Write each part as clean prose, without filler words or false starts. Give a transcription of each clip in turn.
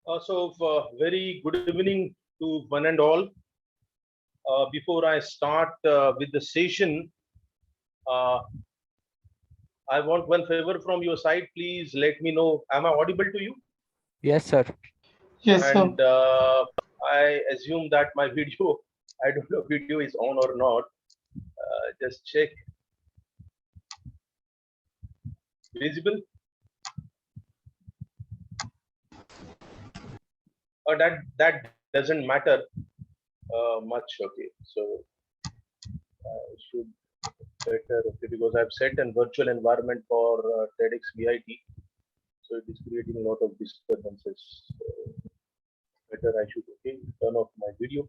Very good evening to one and all. Before I start with the session, uh, I want one favor from your side. Please let me know, am I audible to you? Yes, sir. Yes, sir. And I assume that my video, I don't know, video is on or not. Just check. Visible? That doesn't matter much. Okay, so I should better, okay, because I've set a virtual environment for TEDx VIT, so it is creating a lot of disturbances. So better I should, okay, turn off my video.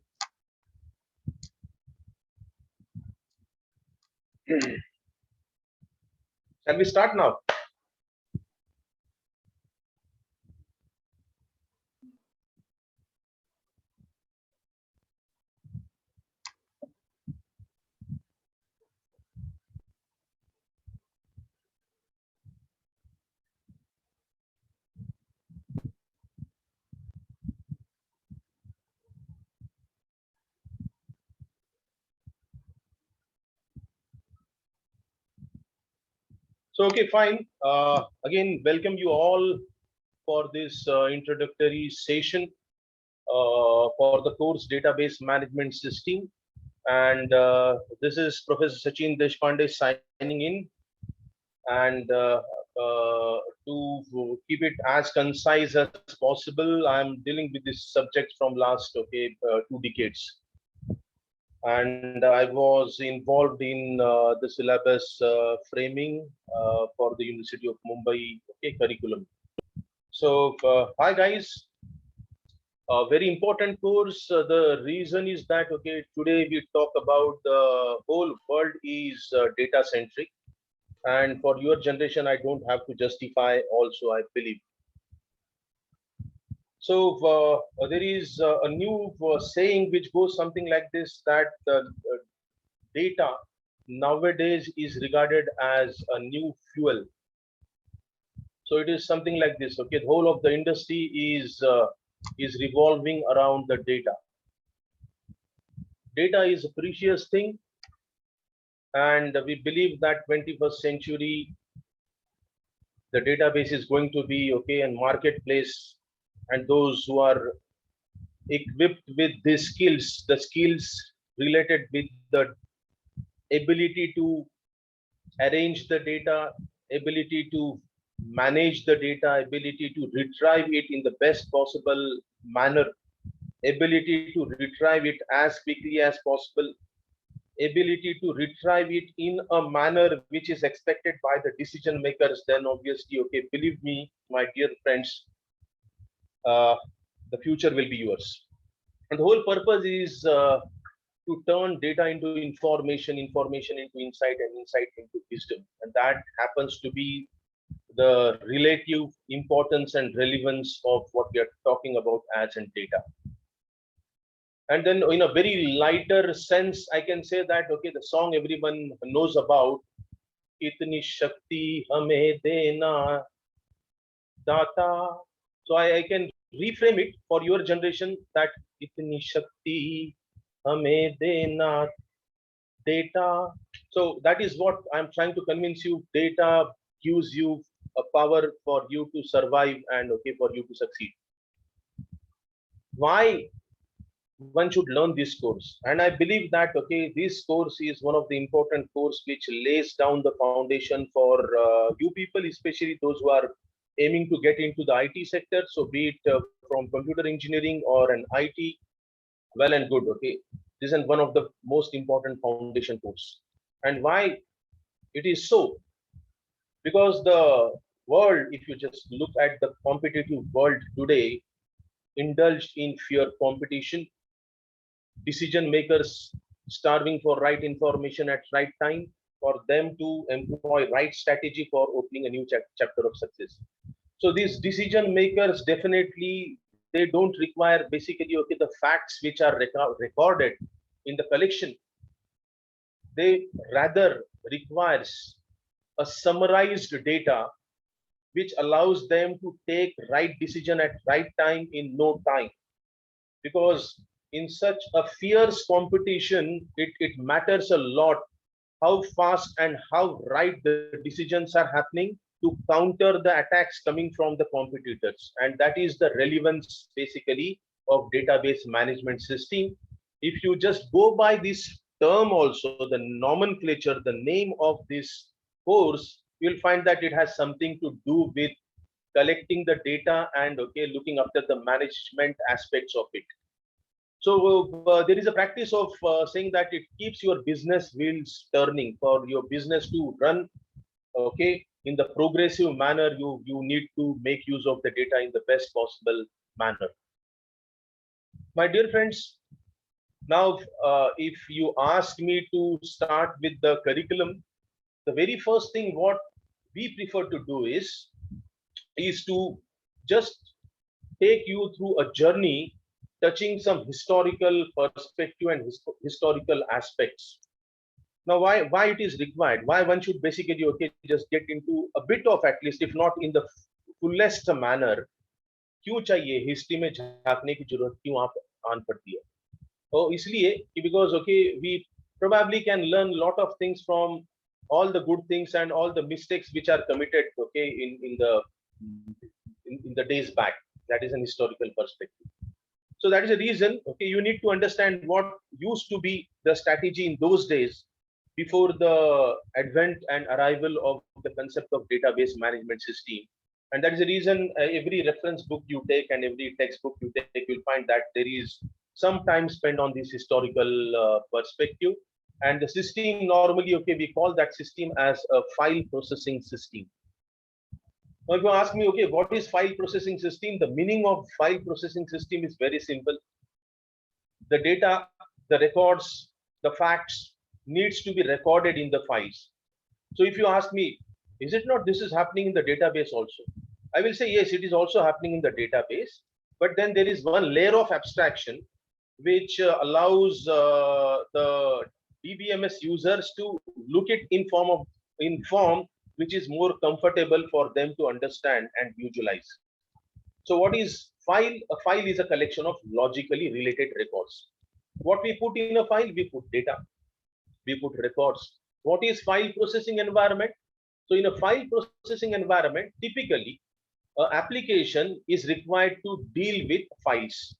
Shall we start now? So, okay, fine. Again, welcome you all for this introductory session for the course Database Management System. And this is Professor Sachin Deshpande signing in. And to keep it as concise as possible, I'm dealing with this subject from last 2 decades, and I was involved in the syllabus framing for the University of Mumbai curriculum. So hi guys, a very important course. The reason is that today we talk about the whole world is data centric, and for your generation I don't have to justify also, I believe. So there is a new saying which goes something like this, that data nowadays is regarded as a new fuel. So it is something like this. Okay, the whole of the industry is revolving around the data. Data is a precious thing, and we believe that 21st century the database is going to be and marketplace, and those who are equipped with these skills, the skills related with the ability to arrange the data, ability to manage the data, ability to retrieve it in the best possible manner, ability to retrieve it as quickly as possible, ability to retrieve it in a manner which is expected by the decision makers, then obviously, believe me, my dear friends, uh, the future will be yours. And the whole purpose is to turn data into information, information into insight, and insight into wisdom. And that happens to be the relative importance and relevance of what we are talking about as in data. And then in a very lighter sense, I can say that, the song everyone knows about, Itni Shakti Hame Dena Data. So I can reframe it for your generation that Itni Shakti Hame Dena Data. So that is what I'm trying to convince you. Data gives you a power for you to survive and for you to succeed. Why one should learn this course? And I believe that this course is one of the important course which lays down the foundation for you people, especially those who are aiming to get into the IT sector. So be it from computer engineering or an IT, well and good. This is one of the most important foundation course. And why it is so? Because the world, if you just look at the competitive world today, indulged in fear competition, decision makers starving for right information at right time for them to employ right strategy for opening a new chapter of success. So these decision makers definitely, they don't require basically the facts which are recorded in the collection. They rather requires a summarized data which allows them to take right decision at right time in no time. Because in such a fierce competition, it matters a lot how fast and how right the decisions are happening to counter the attacks coming from the competitors. And that is the relevance basically of database management system. If you just go by this term also, the nomenclature, the name of this course, you'll find that it has something to do with collecting the data and looking after the management aspects of it. So there is a practice of saying that it keeps your business wheels turning. For your business to run, in the progressive manner, you need to make use of the data in the best possible manner. My dear friends, now if you ask me to start with the curriculum, the very first thing what we prefer to do is to just take you through a journey touching some historical perspective and historical aspects. Now, why it is required? Why one should basically just get into a bit of, at least if not in the fullest manner, क्यों चाहिए history में झांकने की जरूरत क्यों आप आन पड़ती है? तो इसलिए कि because we probably can learn lot of things from all the good things and all the mistakes which are committed in the days back. That is an historical perspective. So that is the reason, you need to understand what used to be the strategy in those days before the advent and arrival of the concept of database management system. And that is the reason every reference book you take and every textbook you take, you'll find that there is some time spent on this historical perspective. And the system normally, we call that system as a file processing system. Now, if you ask me, what is file processing system? The meaning of file processing system is very simple. The data, the records, the facts needs to be recorded in the files. So if you ask me, is it not this is happening in the database also? I will say, yes, it is also happening in the database. But then there is one layer of abstraction which allows the DBMS users to look it in form which is more comfortable for them to understand and visualize. So what is file? A file is a collection of logically related records. What we put in a file, we put data, we put records. What is file processing environment? So in a file processing environment, typically, an application is required to deal with files.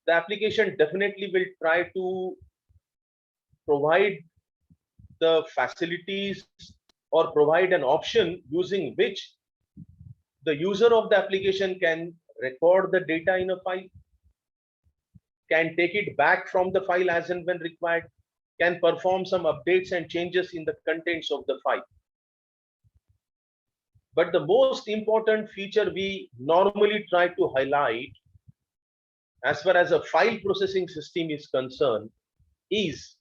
The application definitely will try to provide the facilities or provide an option using which the user of the application can record the data in a file, can take it back from the file as and when required, can perform some updates and changes in the contents of the file. But the most important feature we normally try to highlight as far as a file processing system is concerned is,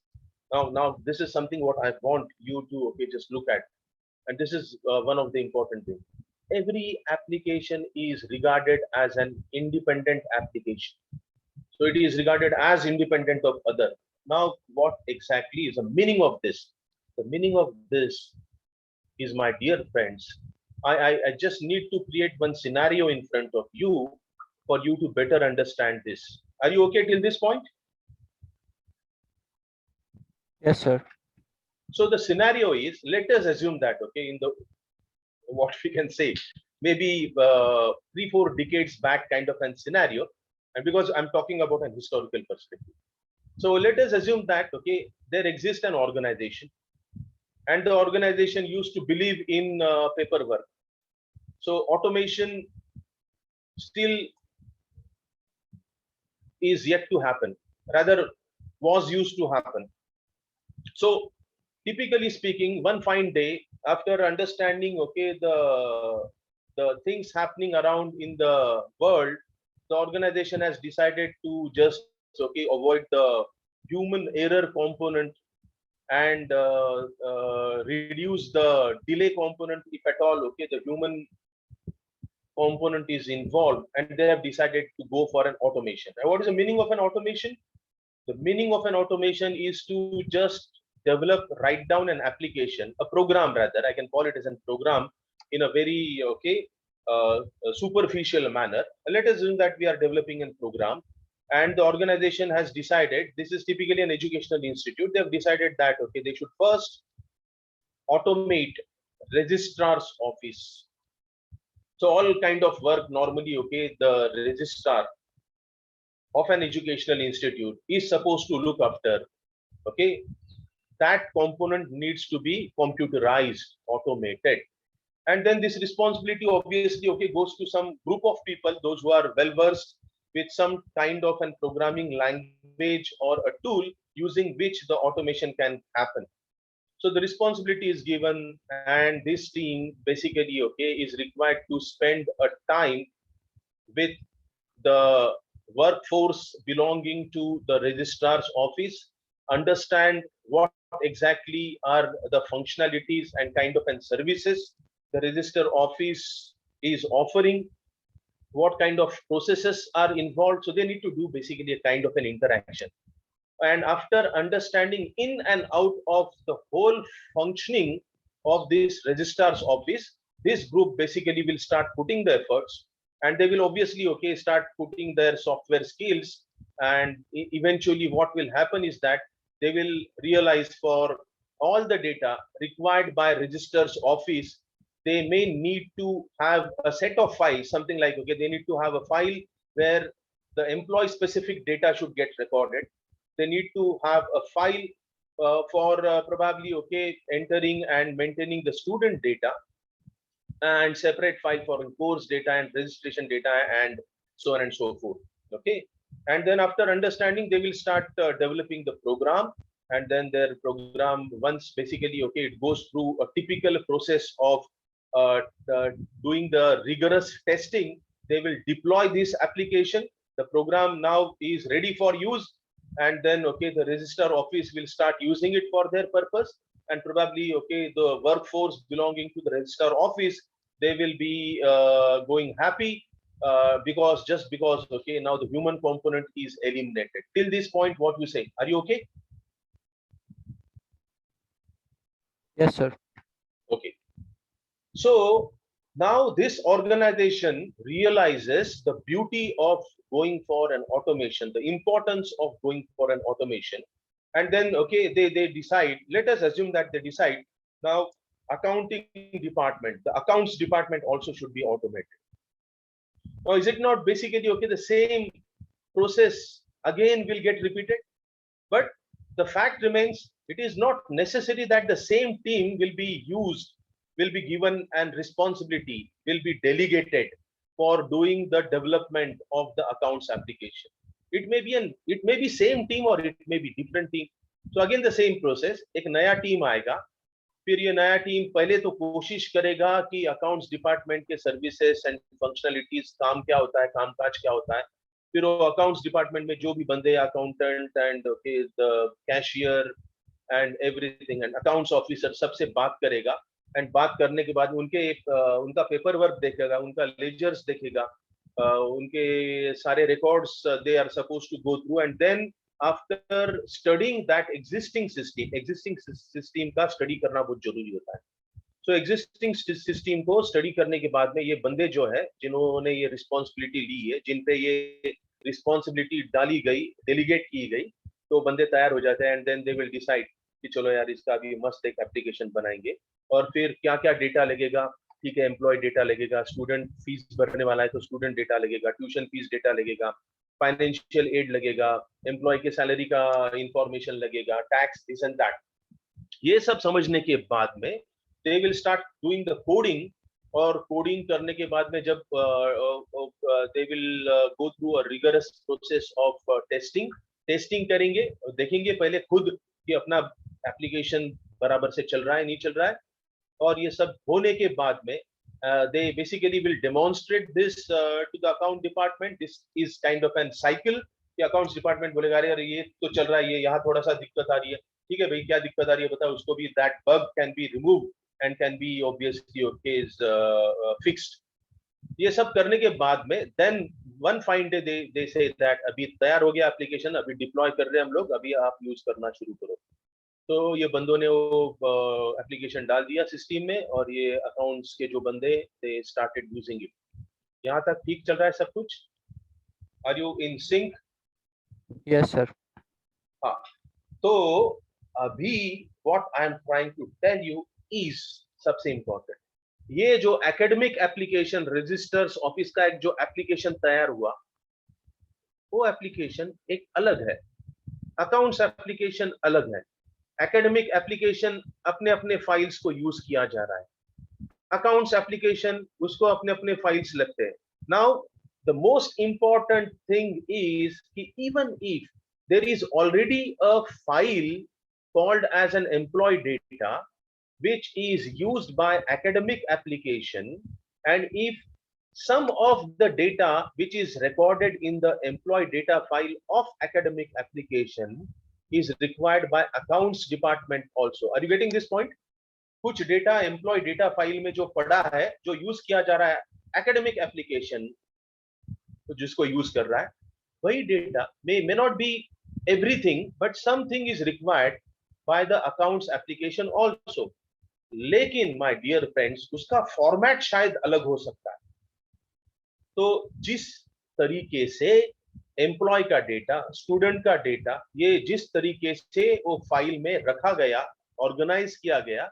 now this is something what I want you to just look at. And this is one of the important things. Every application is regarded as an independent application. So it is regarded as independent of other. Now, what exactly is the meaning of this? The meaning of this is, my dear friends, I just need to create one scenario in front of you for you to better understand this. Are you okay till this point? Yes, sir. So the scenario is, let us assume that, in the, what we can say, maybe 3-4 decades back kind of a scenario, and because I'm talking about an historical perspective. So let us assume that, there exists an organization, and the organization used to believe in paperwork. So automation still is yet to happen, rather was used to happen. So typically speaking, one fine day, after understanding the things happening around in the world, the organization has decided to just avoid the human error component and reduce the delay component, if at all the human component is involved, and they have decided to go for an automation. And what is the meaning of an automation? The meaning of an automation is to just develop, write down an application, a program rather, I can call it as a program, in a very a superficial manner. Let us assume that we are developing a program and the organization has decided, this is typically an educational institute, they have decided that okay, they should first automate registrar's office. So all kind of work normally, okay, the registrar of an educational institute is supposed to look after, okay, that component needs to be computerized, automated. And then this responsibility obviously, okay, goes to some group of people, those who are well versed with some kind of an programming language or a tool using which the automation can happen. So the responsibility is given, and this team basically, okay, is required to spend a time with the workforce belonging to the registrar's office, understand what exactly are the functionalities and kind of and services the register office is offering, what kind of processes are involved. So they need to do basically a kind of an interaction. And after understanding in and out of the whole functioning of this registrar's office, this group basically will start putting the efforts, and they will obviously, okay, start putting their software skills. And eventually what will happen is that they will realize for all the data required by registrar's office, they may need to have a set of files, something like, okay, they need to have a file where the employee specific data should get recorded. They need to have a file for probably, okay, entering and maintaining the student data, and separate file for course data and registration data, and so on and so forth. Okay. And then after understanding, they will start developing the program. And then their program, once basically, okay, it goes through a typical process of uh, doing the rigorous testing, they will deploy this application. The program now is ready for use, and then, okay, the registrar office will start using it for their purpose. And probably, okay, the workforce belonging to the registrar office, they will be going happy, because just because, okay, now the human component is eliminated. Till this point, what you say? Are you okay? Yes, sir. Okay. So now this organization realizes the beauty of going for an automation, the importance of going for an automation. And then, okay, they decide, let us assume that they decide now accounting department, the accounts department also should be automated. Now, is it not basically, okay, the same process again will get repeated? But the fact remains, it is not necessary that the same team will be used, will be given and responsibility will be delegated for doing the development of the accounts application. It may be same team or it may be different team. So again the same process, एक नया team आएगा, फिर ये नया team पहले तो कोशिश करेगा कि अकाउंट्स डिपार्टमेंट के सर्विसेज एंड फंक्शनलिटीज, काम क्या होता है, कामकाज क्या होता है, फिर वो अकाउंट्स डिपार्टमेंट में जो भी बंदे, accountant and okay the cashier and everything and accounts officer, सबसे बात करेगा। एंड बात करने के बाद उनके उनका पेपर वर्क देखेगा, उनका लेजर्स देखेगा, उनके सारे records they are suppose to go through. And then after studying that existing system का स्टडी करना बहुत जरूरी होता है। सो एग्जिस्टिंग सिस्टम को स्टडी करने के बाद में ये बंदे जो है, जिन्होंने ये रिस्पॉन्सिबिलिटी ली है, जिन पे ये रिस्पॉन्सिबिलिटी डाली गई, डेलीगेट की गई, तो बंदे तैयार हो जाते हैं। And then they will decide कि चलो यार इसका भी मस्त एक एप्लीकेशन बनाएंगे। और फिर क्या क्या डेटा लगेगा, ठीक है, एम्प्लॉय डेटा लगेगा, स्टूडेंट फीस भरने वाला है तो स्टूडेंट डेटा लगेगा, ट्यूशन फीस डेटा लगेगा, फाइनेंशियल एड लगेगा, एम्प्लॉय के सैलरी का इंफॉर्मेशन लगेगा, टैक्स, दिस एंड दैट। ये सब समझने के बाद में they will start doing the coding. और कोडिंग करने के बाद में जब they will go through a rigorous process of testing करेंगे, देखेंगे पहले खुद कि अपना एप्लीकेशन बराबर से चल रहा है, नहीं चल रहा है। और ये सब होने के बाद में they basically will demonstrate this to the account department. This is kind of an cycle कि accounts department बोलेगा अरे ये तो चल रहा है, ये यहाँ थोड़ा सा दिक्कत आ रही है, ठीक है भाई क्या दिक्कत आ रही है बताओ, उसको भी that bug can be removed and can be obviously okay is fixed. ये सब करने के बाद में then one fine day they say that अभी तैयार हो गया एप्लीकेशन, अभी डिप्लॉय कर रहे हैं हम लोग, अभी आप यूज करना शुरू करो। तो ये बंदों ने वो एप्लीकेशन डाल दिया सिस्टम में और ये अकाउंट्स के जो बंदे दे स्टार्टेड यूजिंग इट। यहाँ तक ठीक चल रहा है सब कुछ? Are you in sync? Yes, sir. हाँ, तो अभी what I am trying to tell you is सबसे इंपॉर्टेंट, ये जो एकेडमिक एप्लीकेशन रजिस्टर्स ऑफिस का एक जो एप्लीकेशन तैयार हुआ, वो एप्लीकेशन एक अलग है, अकाउंट्स एप्लीकेशन अलग है। एकेडमिक एप्लीकेशन अपने अपने फाइल्स को यूज किया जा रहा है, अकाउंट्स एप्लीकेशन उसको अपने अपने फाइल्स लगते हैं। Now the most important thing is कि even if there is already a file called as an employee data which is used by academic application, and if some of the data which is recorded in the employee data file of academic application is required by accounts department also. Are you getting this point? कुछ data employ data file में जो पड़ा है, जो use किया जा रहा है एकेडमिक एप्लीकेशन तो जिसको यूज कर रहा है, वही data may not be everything but something is required by the accounts application also. लेकिन माय डियर फ्रेंड्स उसका फॉर्मेट शायद अलग हो सकता है। तो जिस तरीके से एम्प्लॉय का डेटा, स्टूडेंट का डेटा, ये जिस तरीके से वो फाइल में रखा गया, ऑर्गेनाइज किया गया,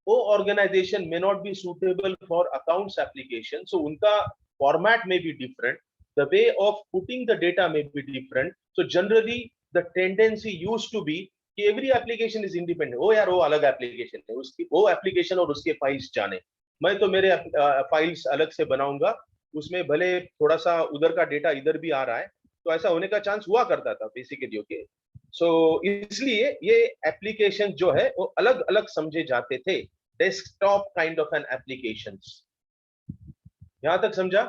वो organisation may not be suitable for accounts application, so उनका format may be different, the way of putting the data may be different, so generally the tendency used to be कि every application is independent, वो यार वो अलग application है, उसकी वो application और उसके फाइल्स जाने, मैं तो मेरे फाइल्स अलग से बनाऊंगा, उसमें भले थोड़ा सा उधर का डेटा इधर भी आ रहा है, तो ऐसा होने का चांस हुआ करता था बेसिकली। ओके, सो इसलिए ये एप्लीकेशन जो है वो अलग अलग समझे जाते थे, desktop kind of an applications. यहां तक समझा?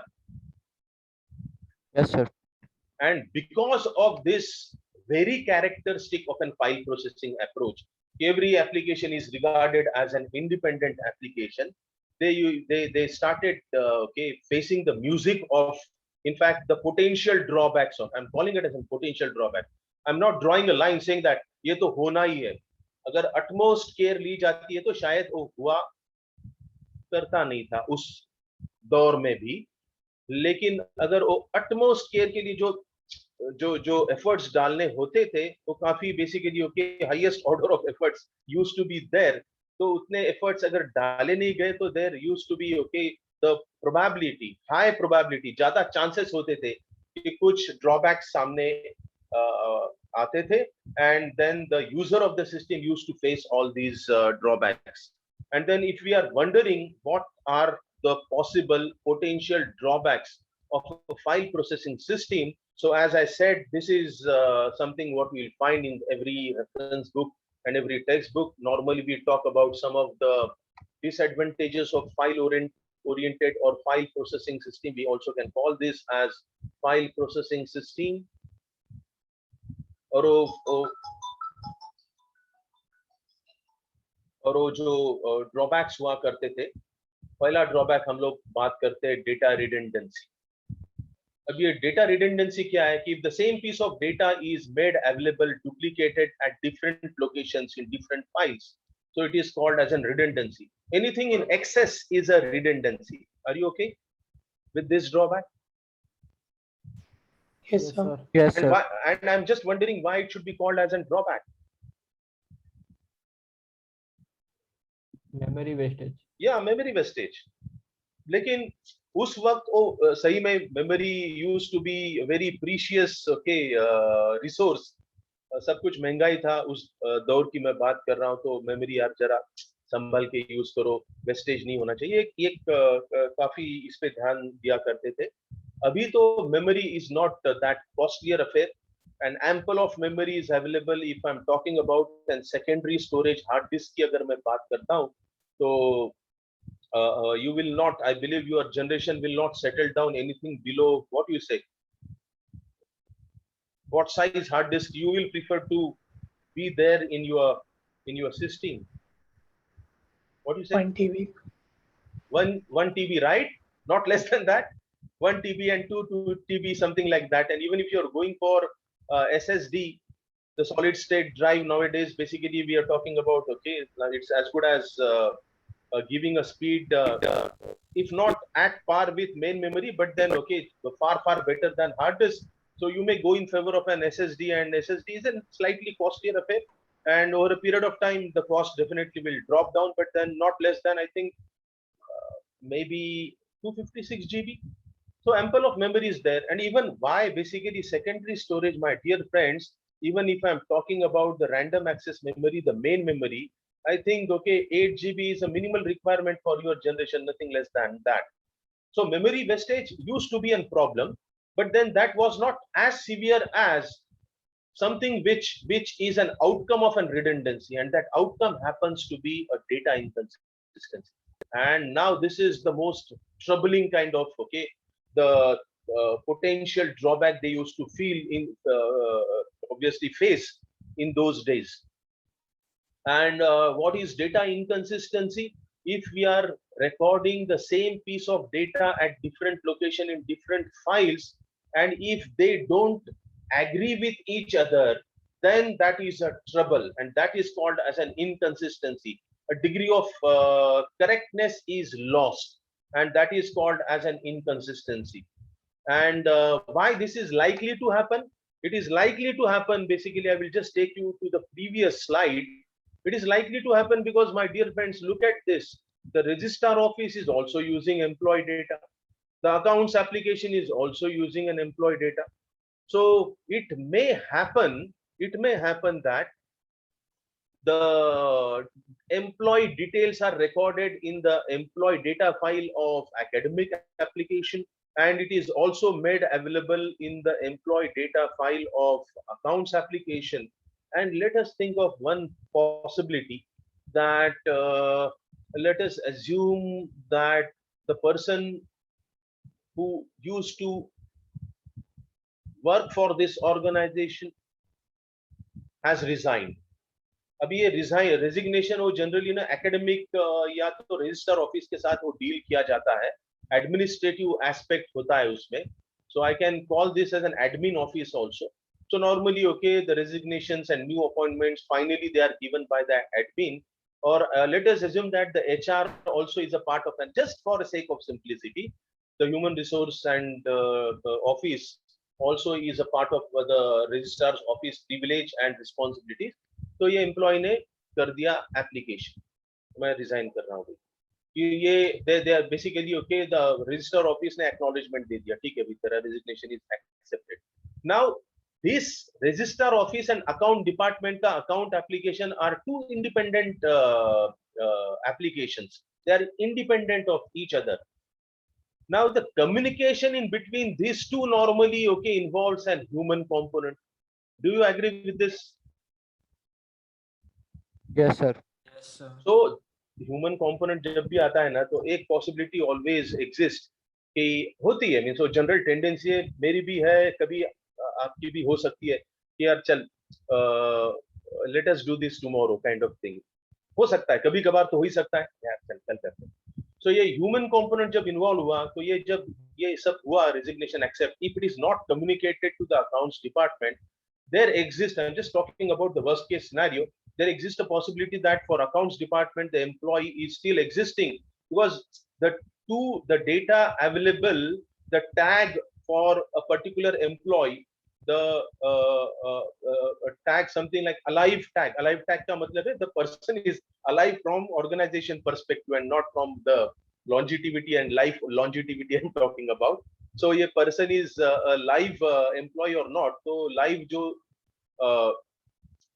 Yes, sir. And because of this very characteristic of an file processing approach, every application is regarded as an independent application. They started facing the music of, in fact, the potential drawbacks of, I'm calling it as a potential drawback. I'm not drawing a line saying that ये तो होना ही है, अगर utmost care ली जाती है तो शायद वो हुआ करता नहीं था उस दौर में भी, लेकिन अगर वो utmost केयर के लिए जो जो जो एफर्ट्स डालने होते थे वो काफी basically okay highest order of efforts used to be there, तो उतने एफर्ट्स अगर डाले नहीं गए तो there used to be okay the probability, high probability, ज्यादा चांसेस होते थे कि कुछ ड्रॉबैक्स सामने आते थे, and then the user of the system used to face all these drawbacks. And then if we are wondering what are the possible potential drawbacks of a file processing system, so as I said, this is something what we'll find in every reference book and every textbook. Normally we talk about some of the disadvantages of file oriented or file processing system. We also can call this as file processing system. और वो जो drawbacks हुआ करते थे, पहला drawback हम लोग बात करते हैं डेटा रिडंडेंसी। अब ये डेटा रिडंडेंसी क्या है कि if the same piece of data is made available duplicated at different locations in different files, so it is called as a redundancy. Anything in excess is a redundancy. Are you okay with this drawback? Yes, sir. Yes, And sir. why, and I'm just wondering why it should be called as a drawback. Memory wastage. या memory wastage. लेकिन उस वक्त वो सही में memory use to be very precious okay resource, सब कुछ महंगा ही था उस दौर की मैं बात कर रहा हूँ, तो मेमोरी आप जरा संभल के यूज करो, वेस्टेज नहीं होना चाहिए, एक काफी इस पे ध्यान दिया करते थे। अभी तो memory is not that costlier affair, and ample of memory is available if I am talking about and secondary storage hard disk की अगर मैं बात करता हूँ तो you will not, I believe your generation will not settle down anything below, what you say, what size hard disk you will prefer to be there in your system? What do you say? 1 TB. 1 TB, right? Not less than that. 1 TB and 2 TB, something like that. And even if you're going for SSD, the solid state drive nowadays, basically we are talking about, okay, it's as good as giving a speed, if not at par with main memory, but then okay, far better than hard disk. So you may go in favor of an SSD, and SSD is a slightly costlier affair. And over a period of time, the cost definitely will drop down, but then not less than, I think, maybe 256 GB. So ample of memory is there. And even why basically secondary storage, my dear friends, even if I'm talking about the random access memory, the main memory, I think, okay, 8 GB is a minimal requirement for your generation, nothing less than that. So memory wastage used to be a problem, but then that was not as severe as something which is an outcome of an redundancy, and that outcome happens to be a data inconsistency. And now this is the most troubling kind of, okay, the potential drawback they used to feel in, obviously face in those days. And what is data inconsistency? If we are recording the same piece of data at different location in different files, and if they don't agree with each other, then that is a trouble, and that is called as an inconsistency. A degree of correctness is lost, and that is called as an inconsistency. And why this is likely to happen? It is likely to happen, basically, I will just take you to the previous slide. It is likely to happen because, my dear friends, look at this. The registrar office is also using employee data. The accounts application is also using an employee data. So it may happen that the employee details are recorded in the employee data file of academic application, and it is also made available in the employee data file of accounts application. And let us think of one possibility, that let us assume that the person who used to work for this organization has resigned. अभी ये resignation वो generally ना academic या तो register office के साथ वो deal किया जाता है, एडमिनिस्ट्रेटिव एस्पेक्ट होता है उसमें. So I can call this as an admin office also. So normally, okay, the resignations and new appointments, finally they are given by the admin. Or let us assume that the HR also is a part of, and just for the sake of simplicity, the human resource and the office also is a part of the registrar's office privilege and responsibilities. तो ये employ ने कर दिया application, मैं resign कर रहा हूँ भाई, ये they are basically okay, the register office ने एक्नॉलेजमेंट दे दिया, ठीक है भाई, तेरा resignation is accepted. Now this register office and account department का account application are two independent applications. They are independent of each other. Now the communication in between these two normally, okay, involves an human component. Do you agree with this? Yes, sir. Yes, sir. So human component जब भी आता है ना, तो एक possibility always exist कि होती है, मीन सो जनरल टेंडेंसी है, मेरी भी है, कभी आपकी भी हो सकती है कि यार चल let us do this tomorrow kind of thing. हो सकता है, कभी कभार तो हो ही सकता है यार, चल कल करते हैं. सो ये ह्यूमन कंपोनेंट जब इन्वॉल्व हुआ, तो ये जब ये सब हुआ, resignation accept, if it is not communicated to the accounts department, there exists, I'm just talking about the worst case scenario, there exists a possibility that for accounts department the employee is still existing, because the data available, the tag for a particular employee, the tag something like alive tag ka matlab hai the person is alive from organization perspective and not from the longevity and life longevity I'm talking about. So ये person is a live employee or not, तो live जो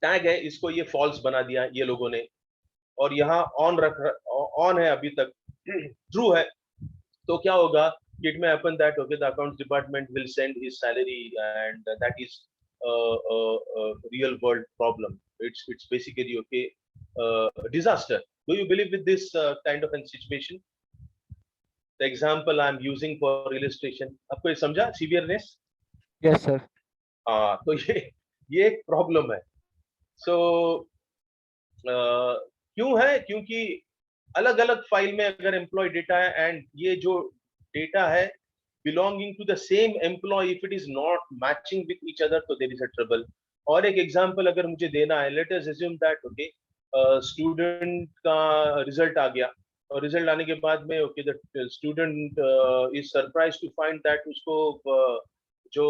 tag है इसको ये false बना दिया ये लोगों ने, और यहाँ on है अभी तक, true है. तो क्या होगा, it may happen that okay, the accounts department will send his salary, and that is a real world problem. It's basically okay, disaster. Do you believe with this kind of a situation? The example I'm using for illustration, आपको ये समझा सीवियरनेस? Yes, sir. हाँ, तो ये एक problem है. सो क्यों है? क्योंकि अलग अलग फाइल में अगर एम्प्लॉय डेटा है, एंड ये जो डेटा है belonging to the same employee, if it is not matching with each other, so there is a trouble. और एक एग्जांपल अगर मुझे देना है, let us assume that okay student का रिजल्ट आ गया, और रिजल्ट आने के बाद में okay the student is surprise to find that उसको जो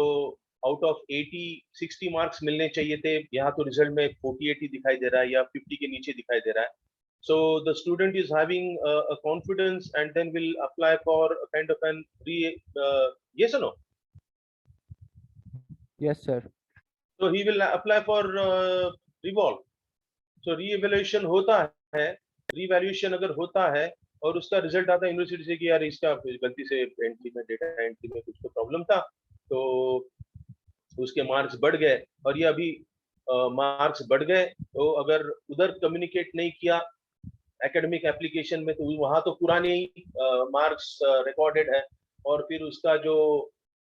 आउट ऑफ 80 60 मार्क्स मिलने चाहिए थे, यहाँ तो रिजल्ट में 40 80 दिखाई दे रहा है या 50 के नीचे दिखाई दे रहा है. So the student is having a confidence and then will apply for a kind of an yes or no? Yes, sir. So he will apply for revolve. So re-evaluation होता है, re-evaluation अगर होता है और उसका रिजल्ट आता है university से कि यार इसका गलती से एंट्री में डेटा एंट्री में कुछ तो प्रॉब्लम था, तो उसके मार्क्स बढ़ गए, और ये अभी मार्क्स बढ़ गए, तो अगर उधर कम्युनिकेट नहीं किया एकेडमिक एप्लीकेशन में, तो वहां तो पुराने ही मार्क्स रिकॉर्डेड है, और फिर उसका जो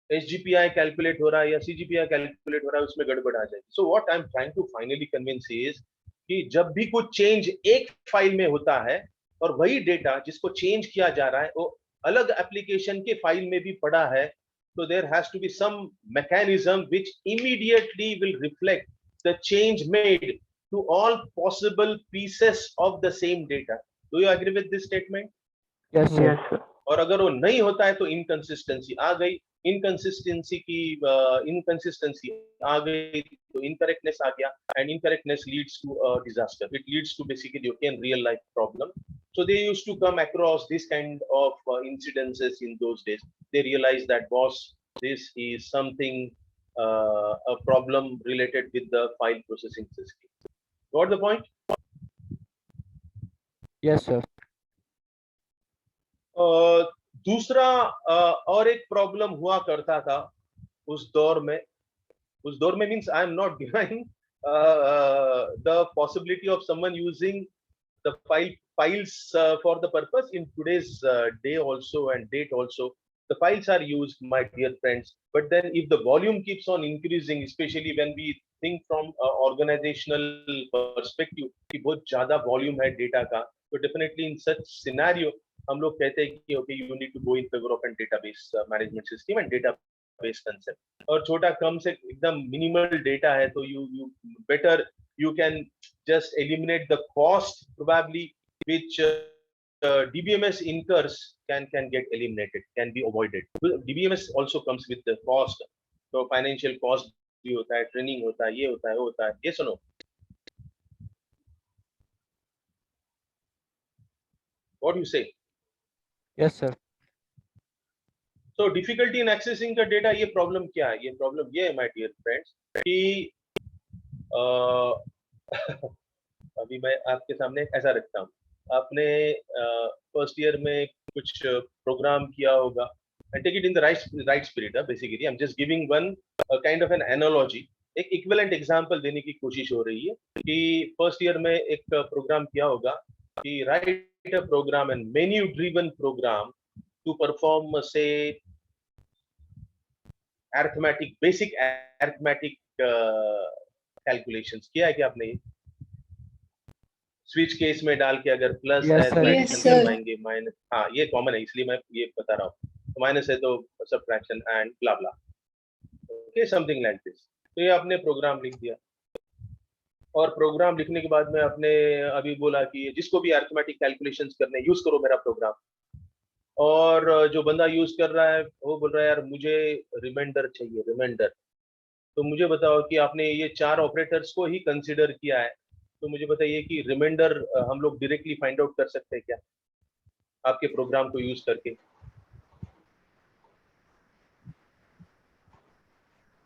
SGPI कैलकुलेट हो रहा है या CGPI कैलकुलेट हो रहा है उसमें गड़बड़ आ जाएगी. So what I am trying to finally convince is कि जब भी कुछ चेंज एक फाइल में होता है और वही डेटा जिसको चेंज किया जा रहा है वो अलग एप्लीकेशन के फाइल में भी पड़ा है, so there has to be some mechanism which immediately will reflect the change made to all possible pieces of the same data. Do you agree with this statement? Yes, sir. Yes, sir. और अगर वो नहीं होता है तो inconsistency आ गई, inconsistency आ गई तो इनकरेक्टनेस आ गया, and incorrectness leads to disaster. It leads to basically okay in real life problem. So they used to come across this kind of incidences in those days. They realized that boss, this is something a problem related with the file processing system. Got the point? Yes, sir. दूसरा और एक problem हुआ करता था उस दौर में means I am not denying the possibility of someone using the files for the purpose in today's day also and date also. The files are used, my dear friends, but then if the volume keeps on increasing, especially when we think from organizational perspective कि बहुत ज्यादा volume है data का, तो definitely in such scenario हम लोग कहते हैं कि okay you need to go in favor of a database management system and database concept. और छोटा कम से एकदम मिनिमल डेटा है तो you better you can just eliminate the cost probably which DBMS incurs can get eliminated, can be avoided. DBMS also comes with the cost, so financial cost भी होता है, training होता है, ये होता है, वो होता है. Yes or no? What do you say? Yes, sir. So difficulty in accessing the data, ये प्रॉब्लम क्या है? ये प्रॉब्लम ये है my dear friends कि अभी मैं आपके सामने ऐसा रखता हूँ, आपने फर्स्ट ईयर में कुछ प्रोग्राम किया होगा, and take it in the right spirit. Basically I'm just giving one kind of an analogy, एक इक्विवेलेंट एग्जांपल देने की कोशिश हो रही है कि फर्स्ट ईयर में एक प्रोग्राम किया होगा कि write a program and menu driven program to perform से अरिथमेटिक बेसिक अरिथमेटिक कैलकुलेशंस. किया है कि आपने स्विच केस में डाल के अगर प्लस Yes, है sir. तो Yes, एडिशन sir. कर पाएंगे, माइनस, हाँ ये कॉमन है इसलिए मैं ये बता रहा हूँ, माइनस है तो subtraction and blah blah, okay something like this. तो ये आपने प्रोग्राम लिख दिया, और प्रोग्राम लिखने के बाद में आपने अभी बोला कि जिसको भी अरिथमेटिक कैलकुलेशंस करने यूज करो मेरा प्रोग्राम, और जो बंदा यूज कर रहा है वो बोल रहा है यार मुझे रिमाइंडर चाहिए, रिमाइंडर. तो मुझे बताओ कि आपने ये 4 ऑपरेटर्स को ही कंसीडर किया है, तो मुझे बताइए कि रिमाइंडर हम लोग डायरेक्टली फाइंड आउट कर सकते हैं क्या आपके प्रोग्राम को यूज करके?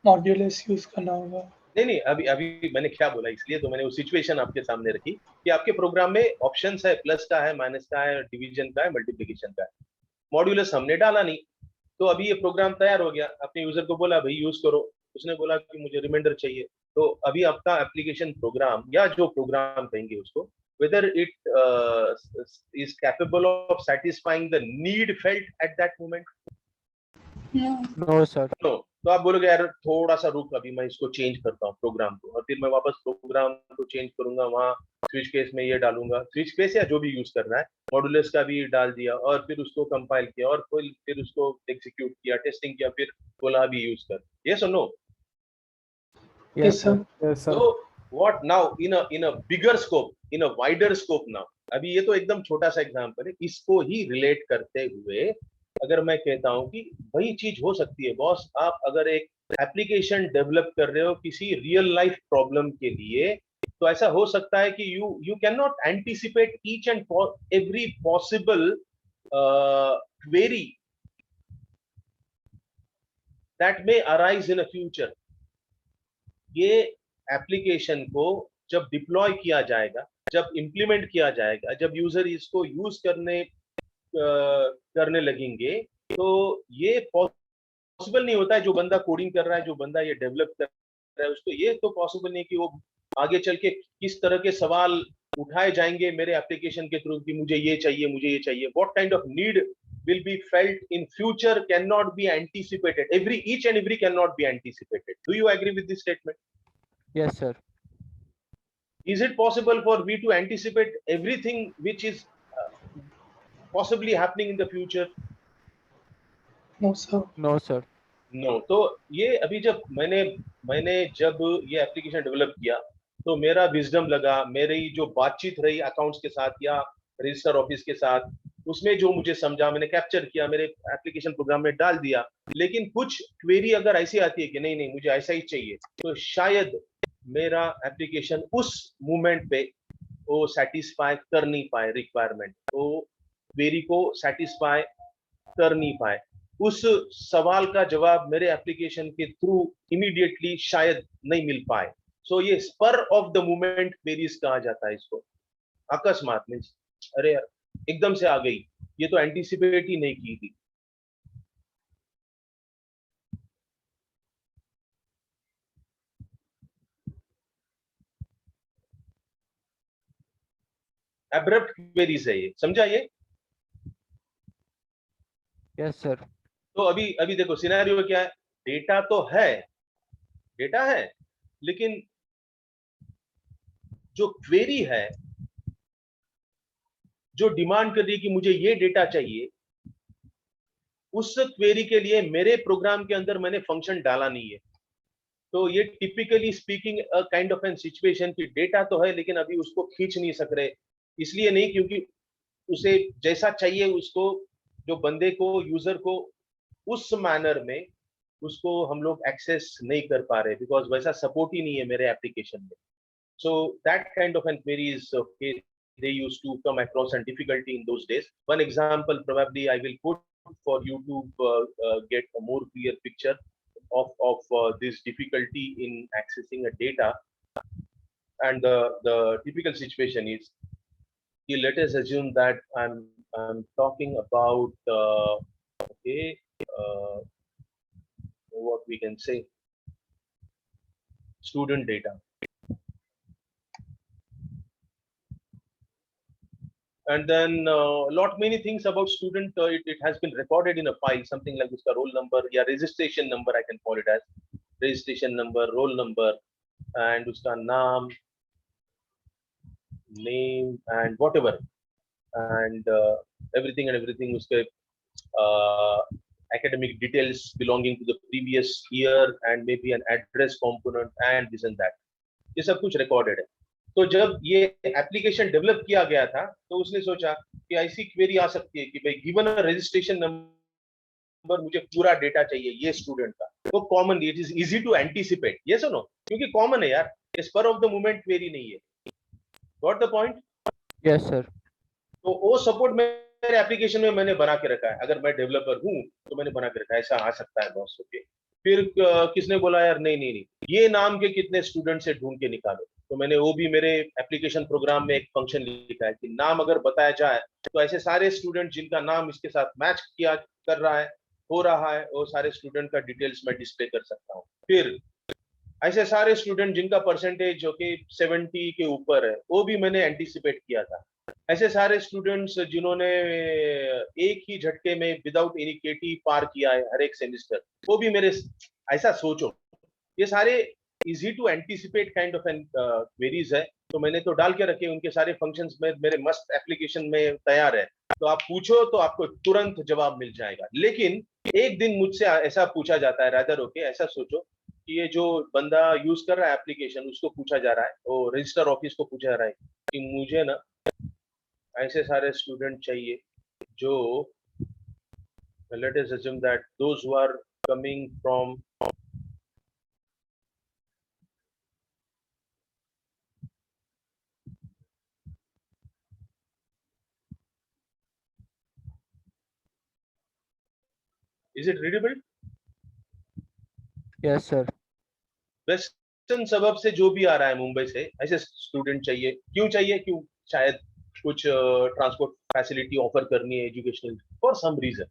मॉड्यूलस यूज करना होगा. नहीं, अभी मैंने क्या बोला, इसलिए तो मैंने वो सिचुएशन आपके सामने रखी कि आपके प्रोग्राम में ऑप्शंस है, प्लस का है, माइनस का है, डिवीजन का है, मल्टीप्लिकेशन का है. मॉड्यूलस हमने डाला नहीं, तो अभी ये प्रोग्राम तैयार हो गया, अपने यूजर को बोला भाई यूज करो, उसने बोला कि मुझे रिमाइंडर चाहिए. तो अभी आपका एप्लीकेशन प्रोग्राम या जो प्रोग्राम कहेंगे उसको, whether it is capable of satisfying the need felt at that moment? No, sir. No. तो आप बोलोगे यार थोड़ा सा रुक, अभी मैं इसको चेंज करता हूँ प्रोग्राम को, और फिर मैं वापस प्रोग्राम को चेंज करूंगा, वहाँ स्विच केस में ये डालूंगा, स्विच केस या जो भी यूज करना है, मॉड्यूलस का भी डाल दिया, और फिर उसको कंपाइल किया, और फिर उसको एग्जीक्यूट किया, टेस्टिंग किया, फिर बोला अभी यूज कर. यस और no? Yes, sir. Yes, sir. So what now in a bigger scope, in a wider scope now, अभी ये तो एकदम छोटा सा एग्जांपल है, इसको ही रिलेट करते हुए अगर मैं कहता हूं कि वही चीज हो सकती है बॉस, आप अगर एक एप्लीकेशन डेवलप कर रहे हो किसी रियल लाइफ प्रॉब्लम के लिए, तो ऐसा हो सकता है कि you can not anticipate each and every possible query that may arise in a future. ये एप्लीकेशन को जब डिप्लॉय किया जाएगा, जब इंप्लीमेंट किया जाएगा, जब यूजर इसको यूज करने लगेंगे, तो ये पॉसिबल नहीं होता है, जो बंदा कोडिंग कर रहा है, जो बंदा ये डेवलप कर रहा है, उसको ये तो पॉसिबल नहीं कि वो आगे चल के किस तरह के सवाल उठाए जाएंगे मेरे एप्लीकेशन के थ्रू कि मुझे ये चाहिए, मुझे ये चाहिए। What kind of need will be felt in future cannot be anticipated, each and every cannot be anticipated. Do you agree with this statement? Yes, sir. Is it possible for we to anticipate everything which is possibly happening in the future? No, sir. No, sir. No. तो ये अभी जब मैंने जब ये application develop किया, तो मेरा विजडम लगा, मेरी जो बातचीत रही अकाउंट्स के साथ या रजिस्टर ऑफिस के साथ, उसमें जो मुझे समझा मैंने कैप्चर किया, मेरे एप्लीकेशन प्रोग्राम में डाल दिया। लेकिन कुछ क्वेरी अगर ऐसी आती है कि नहीं नहीं मुझे ऐसा ही चाहिए, तो शायद मेरा एप्लीकेशन उस मोमेंट पे वो सेटिस्फाई कर नहीं पाए, रिक्वायरमेंट वो क्वेरी को सेटिस्फाई कर नहीं पाए, उस सवाल का जवाब मेरे एप्लीकेशन के थ्रू इमीडिएटली शायद नहीं मिल पाए। सो ये spur of the moment queries कहा जाता है इसको। अकस्मात मीन्स अरे एकदम से आ गई, ये तो एंटीसिपेट ही नहीं की थी। एब्रप्ट क्वेरीज है ये, समझा ये? Yes, sir. तो अभी देखो सिनेरियो क्या है, डेटा तो है, डेटा है, लेकिन जो क्वेरी है, जो डिमांड कर रही है कि मुझे ये डेटा चाहिए, उस क्वेरी के लिए मेरे प्रोग्राम के अंदर मैंने फंक्शन डाला नहीं है। तो ये typically speaking a kind of an situation की डेटा तो है लेकिन अभी उसको खींच नहीं सक रहे, इसलिए नहीं क्योंकि उसे जैसा चाहिए उसको, जो बंदे को, यूजर को उस मैनर में उसको हम लोग एक्सेस नहीं कर पा रहे, बिकॉज वैसा सपोर्ट ही नहीं है मेरे एप्लीकेशन में। So that kind of an queries okay they used to come across and difficulty in those days. One example probably I will put for you to get a more clear picture of this difficulty in accessing a data. And the typical situation is, let us assume that I'm talking about okay, what we can say, student data. And then lot many things about student, it has been recorded in a file, something like uska roll number, yeah, registration number I can call it as, registration number, roll number, and uska name and whatever, and everything uske academic details belonging to the previous year, and maybe an address component and this and that, ये सब कुछ recorded है। तो जब ये application develop किया गया था, तो उसने सोचा कि ऐसी क्वेरी आ सकती है कि भाई गिवन अ रजिस्ट्रेशन नंबर, मुझे पूरा डेटा चाहिए ये स्टूडेंट का, तो common, it is easy to anticipate, yes और नो, क्योंकि कॉमन है यार, spur of the moment query नहीं है। Got the point? Yes, sir. तो वो सपोर्ट मेरे एप्लीकेशन में मैंने बना के रखा है, अगर मैं डेवलपर हूँ तो मैंने बना के रखा है, ऐसा आ सकता है बॉस। ओके, फिर किसने बोला यार नहीं नहीं नहीं, ये नाम के कितने स्टूडेंट से ढूंढ के निकालो, तो मैंने वो भी मेरे एप्लीकेशन प्रोग्राम में एक फंक्शन लिखा है कि नाम अगर बताया जाए तो ऐसे सारे स्टूडेंट जिनका नाम इसके साथ मैच किया कर रहा है, हो रहा है, वो सारे स्टूडेंट का डिटेल्स मैं डिस्प्ले कर सकता हूँ। फिर ऐसे सारे स्टूडेंट जिनका परसेंटेज जो कि 70 के ऊपर है, वो भी मैंने एंटीसिपेट किया था। ऐसे सारे स्टूडेंट्स जिन्होंने एक ही झटके में विदाउट एनी केटी पार किया है हर एक सेमिस्टर, वो भी मेरे, ऐसा सोचो, ये सारे easy to anticipate kind of an queries है, तो मैंने तो डाल के रखे, उनके सारे फंक्शंस में मेरे मस्त एप्लीकेशन में तैयार है, तो आप पूछो तो आपको तुरंत जवाब मिल जाएगा। लेकिन एक दिन मुझसे ऐसा पूछा जाता है, रादर ओके, ऐसा सोचो कि ये जो बंदा यूज कर रहा है एप्लीकेशन, उसको पूछा जा रहा है, वो रजिस्टर ऑफिस को पूछा जा रहा है कि मुझे ना ऐसे सारे स्टूडेंट चाहिए जो, let us assume that those who are coming from is it readable? Yes, sir. Western सबब से जो भी आ रहा है मुंबई से, ऐसे स्टूडेंट चाहिए। क्यों चाहिए? क्यों? शायद कुछ ट्रांसपोर्ट फैसिलिटी ऑफर करनी है, एजुकेशनल, फॉर सम रीजन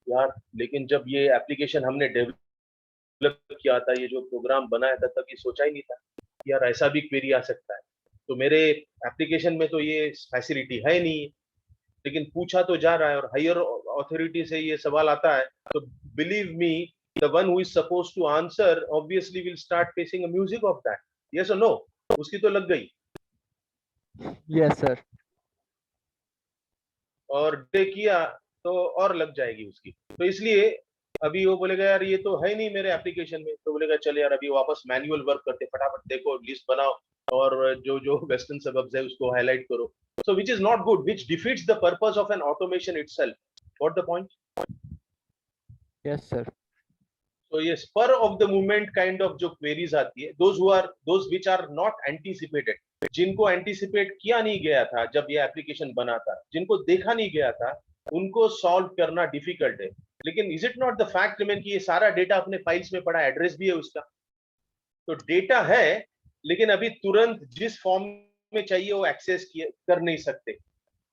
यार। लेकिन जब ये एप्लीकेशन हमने डेवलप किया था, ये जो प्रोग्राम बनाया था, तब ये सोचा ही नहीं था कि यार ऐसा भी क्वेरी आ सकता है। तो मेरे एप्लीकेशन में तो ये फैसिलिटी है नहीं, लेकिन पूछा तो जा रहा है, और हायर अथॉरिटी से ये सवाल आता है, तो believe me, the one who is supposed to answer obviously will start facing a music of that. Yes or no? उसकी तो लग गई, Yes, sir. और डे किया तो और लग जाएगी उसकी। तो इसलिए अभी वो बोलेगा यार ये तो है नहीं मेरे एप्लीकेशन में, तो बोलेगा चल यार अभी वापस मैनुअल वर्क करते, फटाफट देखो, लिस्ट बनाओ, और जो जो वेस्टर्न सबब्स है उसको हाईलाइट करो। So which is not good, which defeats the purpose of an automation itself. What the point? Yes, sir. So ये spur of the moment kind of जो queries आती है, those which are not anticipated, जिनको anticipate किया नहीं गया था जब ये application बना था, जिनको देखा नहीं गया था, उनको solve करना difficult है। लेकिन is it not the fact remain कि ये सारा data अपने files में पड़ा, एड्रेस भी है उसका, तो data है, लेकिन अभी तुरंत जिस फॉर्म में चाहिए वो एक्सेस कर नहीं सकते।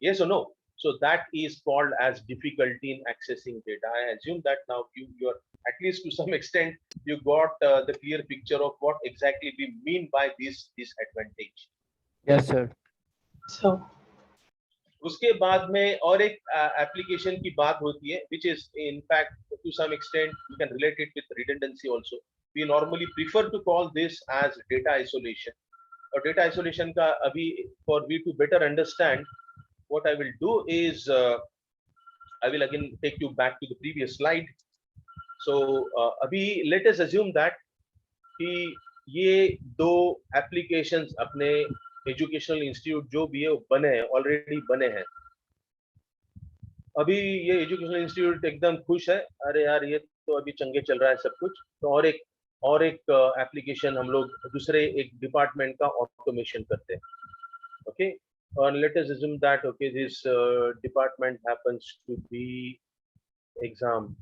Yes or no? So that is called as difficulty in accessing data. I assume that now you are, at least to some extent, you got the clear picture of what exactly we mean by this disadvantage. Yes, sir. So, उसके बाद में और एक application की बात होती है, which is in fact to some extent you can relate it with redundancy also. We normally prefer to call this as data isolation. और data isolation का अभी, for we to better understand, what I will do is I will again take you back to the previous slide. So अभी let us assume that कि ये दो applications अपने educational institute जो भी है वो बने हैं, already बने हैं। अभी ये educational institute एकदम खुश है, अरे यार ये तो अभी चंगे चल रहा है सब कुछ, तो और एक application हम लोग दूसरे एक department का automation करते हैं, okay? Let us assume that okay, this department happens to be exam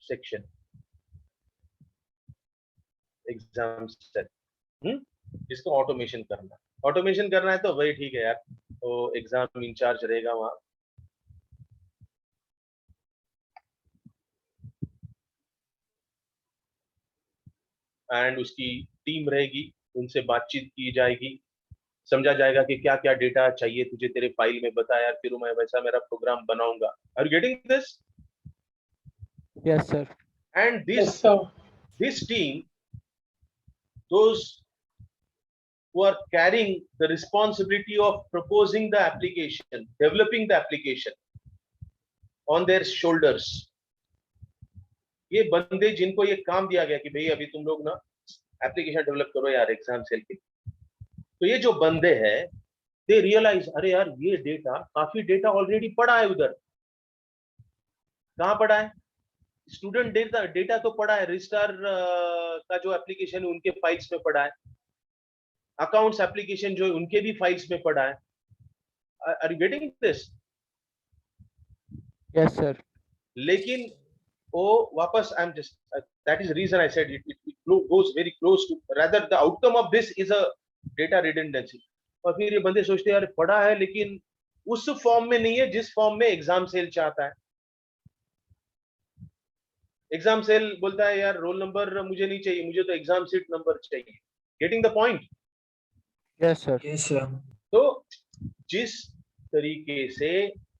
section, exam set, इसको automation करना है तो वही ठीक है यार, तो exam इंचार्ज रहेगा वहाँ, एंड उसकी टीम रहेगी, उनसे बातचीत की जाएगी, समझा जाएगा कि क्या क्या डेटा चाहिए तुझे तेरे फाइल में, बता यार, फिर मैं वैसा मेरा प्रोग्राम बनाऊंगा। Are you getting this? Yes, sir. And yes, sir. this team, those who are carrying the responsibility of proposing the application, developing the application on their shoulders, ये बंदे जिनको ये काम दिया गया कि भाई अभी तुम लोग ना एप्लीकेशन डेवलप करो यार एग्जाम सेल के, तो ये जो बंदे हैं, दे रियलाइज अरे यार ये डेटा, काफी डेटा ऑलरेडी पड़ा है उधर। कहाँ पड़ा है? स्टूडेंट डेटा तो पड़ा है, रजिस्ट्रार का जो एप्लीकेशन है उनके फाइल्स में पड़ा है, अकाउंट्स एप्लीकेशन जो है उनके भी फाइल्स में पड़ा है। Are you getting this? Yes, sir. लेकिन वो वापस, I am just, that is reason I said it goes very close to, rather the outcome of this is a data redundancy. और फिर ये बंदे सोचते हैं यार पड़ा है, लेकिन उस फॉर्म में नहीं है जिस फॉर्म में एग्जाम सेल चाहता है। एग्जाम सेल बोलता है यार रोल नंबर मुझे नहीं चाहिए, मुझे तो एग्जाम सीट नंबर चाहिए। Getting the point? Yes, sir. Yes, sir. तो जिस तरीके से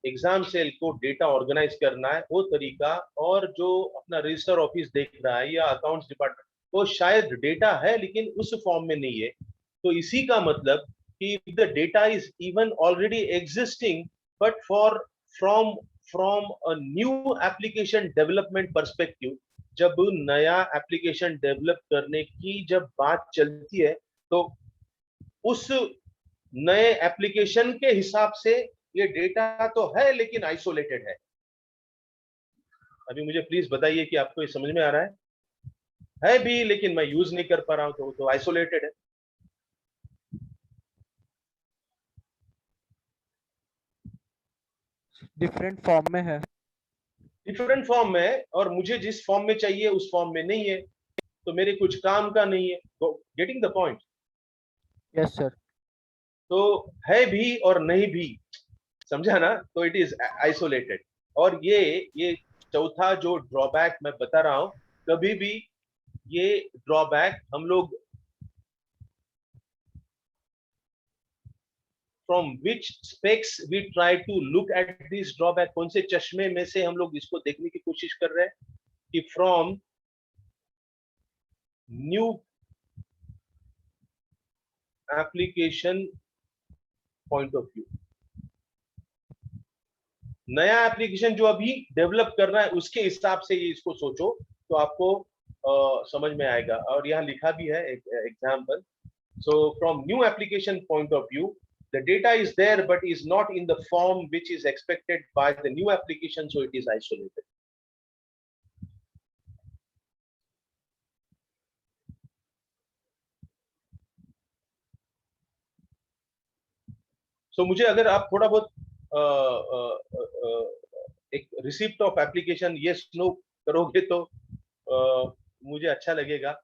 एग्जाम सेल को डेटा ऑर्गेनाइज करना है वो तरीका, और जो अपना रजिस्टर ऑफिस देख रहा है या अकाउंट्स डिपार्टमेंट, वो शायद डेटा है लेकिन उस फॉर्म में नहीं है। तो इसी का मतलब कि the data is even already existing, but from a new application development perspective, जब नया एप्लीकेशन डेवलप करने की जब बात चलती है तो उस नए एप्लीकेशन के हिसाब से ये डेटा तो है लेकिन आइसोलेटेड है। अभी मुझे प्लीज बताइए कि आपको ये समझ में आ रहा है भी लेकिन मैं यूज नहीं कर पा रहा हूं तो आइसोलेटेड है। डिफरेंट फॉर्म में है। डिफरेंट फॉर्म में है और मुझे जिस फॉर्म में चाहिए उस फॉर्म में नहीं है, तो मेरे कुछ काम का नहीं है। तो getting the point. Yes sir. तो है भी और नहीं भी, समझा ना? तो इट इज आइसोलेटेड। और ये चौथा जो ड्रॉबैक मैं बता रहा हूं, कभी भी ये ड्रॉबैक हम लोग from which specs we try to look at this drawback, कौन से चश्मे में से हम लोग इसको देखने की कोशिश कर रहे हैं कि from new application point of view. नया एप्लीकेशन जो अभी डेवलप करना है उसके हिसाब से ये इसको सोचो तो आपको समझ में आएगा। और यहाँ लिखा भी है एक example. So from new application point of view, the data is there but is not in the form which is expected by the new application, so it is isolated. So मुझे अगर आप थोड़ा बहुत एक receipt of application yes no करोगे तो मुझे अच्छा लगेगा।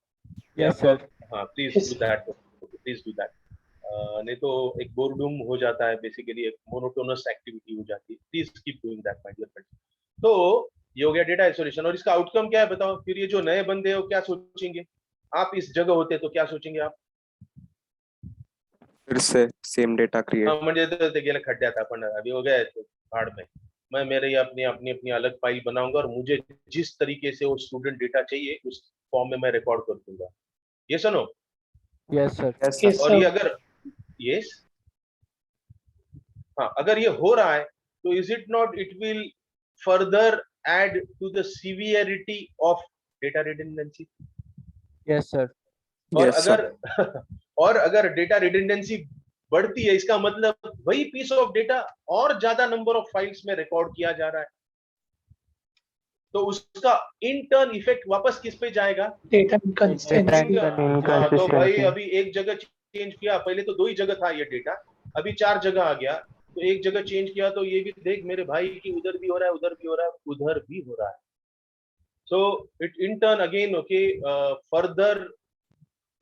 Yes sir. हाँ please do that, please do that. नहीं तो एक बोरडूम हो जाता है, बेसिकली एक मोनोटोनस एक्टिविटी हो जाती है। Please keep doing that my dear friends. तो ये हो गया डेटा आइसोलेशन। और इसका आउटकम क्या है बताओ? फिर ये जो नए बंदे हो क्या सोचेंगे? आप इस जगह होते तो क्या सोचेंगे आप? फिर से सेम डेटा क्रिएट। म्हणजे ते गेलं खड्ड्यात, आपण अभी हो गया तो भाड़ में। मैं मेरे अपनी अपनी अपनी अलग फाइल बनाऊंगा और मुझे जिस तरीके से वो स्टूडेंट डेटा चाहिए उस फॉर्म में मैं रिकॉर्ड कर दूंगा। ये सुनो। Yes sir. Yes, और ये sir. अगर यस हाँ अगर ये हो रहा है तो is it not it will further add to the severity of data redundancy? Yes sir. और Yes, sir. अगर और अगर डेटा रिडंडेंसी बढ़ती है इसका मतलब वही पीस ऑफ डेटा और ज्यादा नंबर ऑफ फाइल्स में रिकॉर्ड किया जा रहा है, तो उसका इन टर्न इफेक्ट वापस किस पे जाएगा? Data inconsistency. हाँ, तो भाई अभी एक जगह चेंज किया, पहले तो 2 ही जगह था ये डेटा, अभी 4 जगह आ गया, तो एक जगह चेंज किया तो ये भी देख मेरे भाई की उधर भी हो रहा है, उधर भी हो रहा है, उधर भी हो रहा है। So it in turn again okay further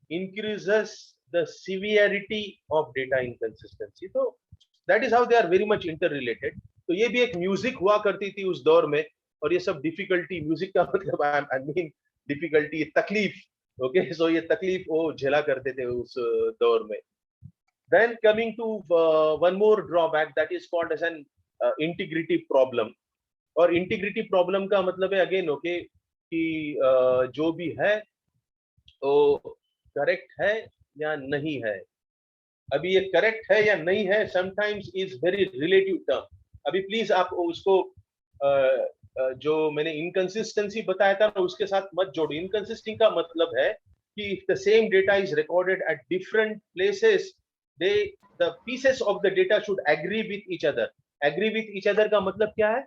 increases the severity of data inconsistency. तो that is how they are very much interrelated. तो ये भी एक म्यूजिक हुआ करती थी उस दौर में, और ये सब डिफिकल्टी, म्यूजिक का मतलब आई मीन डिफिकल्टी, तकलीफ। ओके सो ये तकलीफ वो झेला करते थे उस दौर में। Then coming to one more drawback that is called as an integrity problem. और इंटीग्रिटी प्रॉब्लम का मतलब है अगेन ओके कि जो भी है वो करेक्ट है या नहीं है। अभी ये करेक्ट है या नहीं है sometimes is very relative term. अभी प्लीज आप उसको जो मैंने इनकंसिस्टेंसी बताया था ना उसके साथ मत जोड़ो। इनकंसिस्टेंसी का मतलब है कि if the same data is recorded at different places, they the pieces of the data should agree with each other. Agree with each other का मतलब क्या है?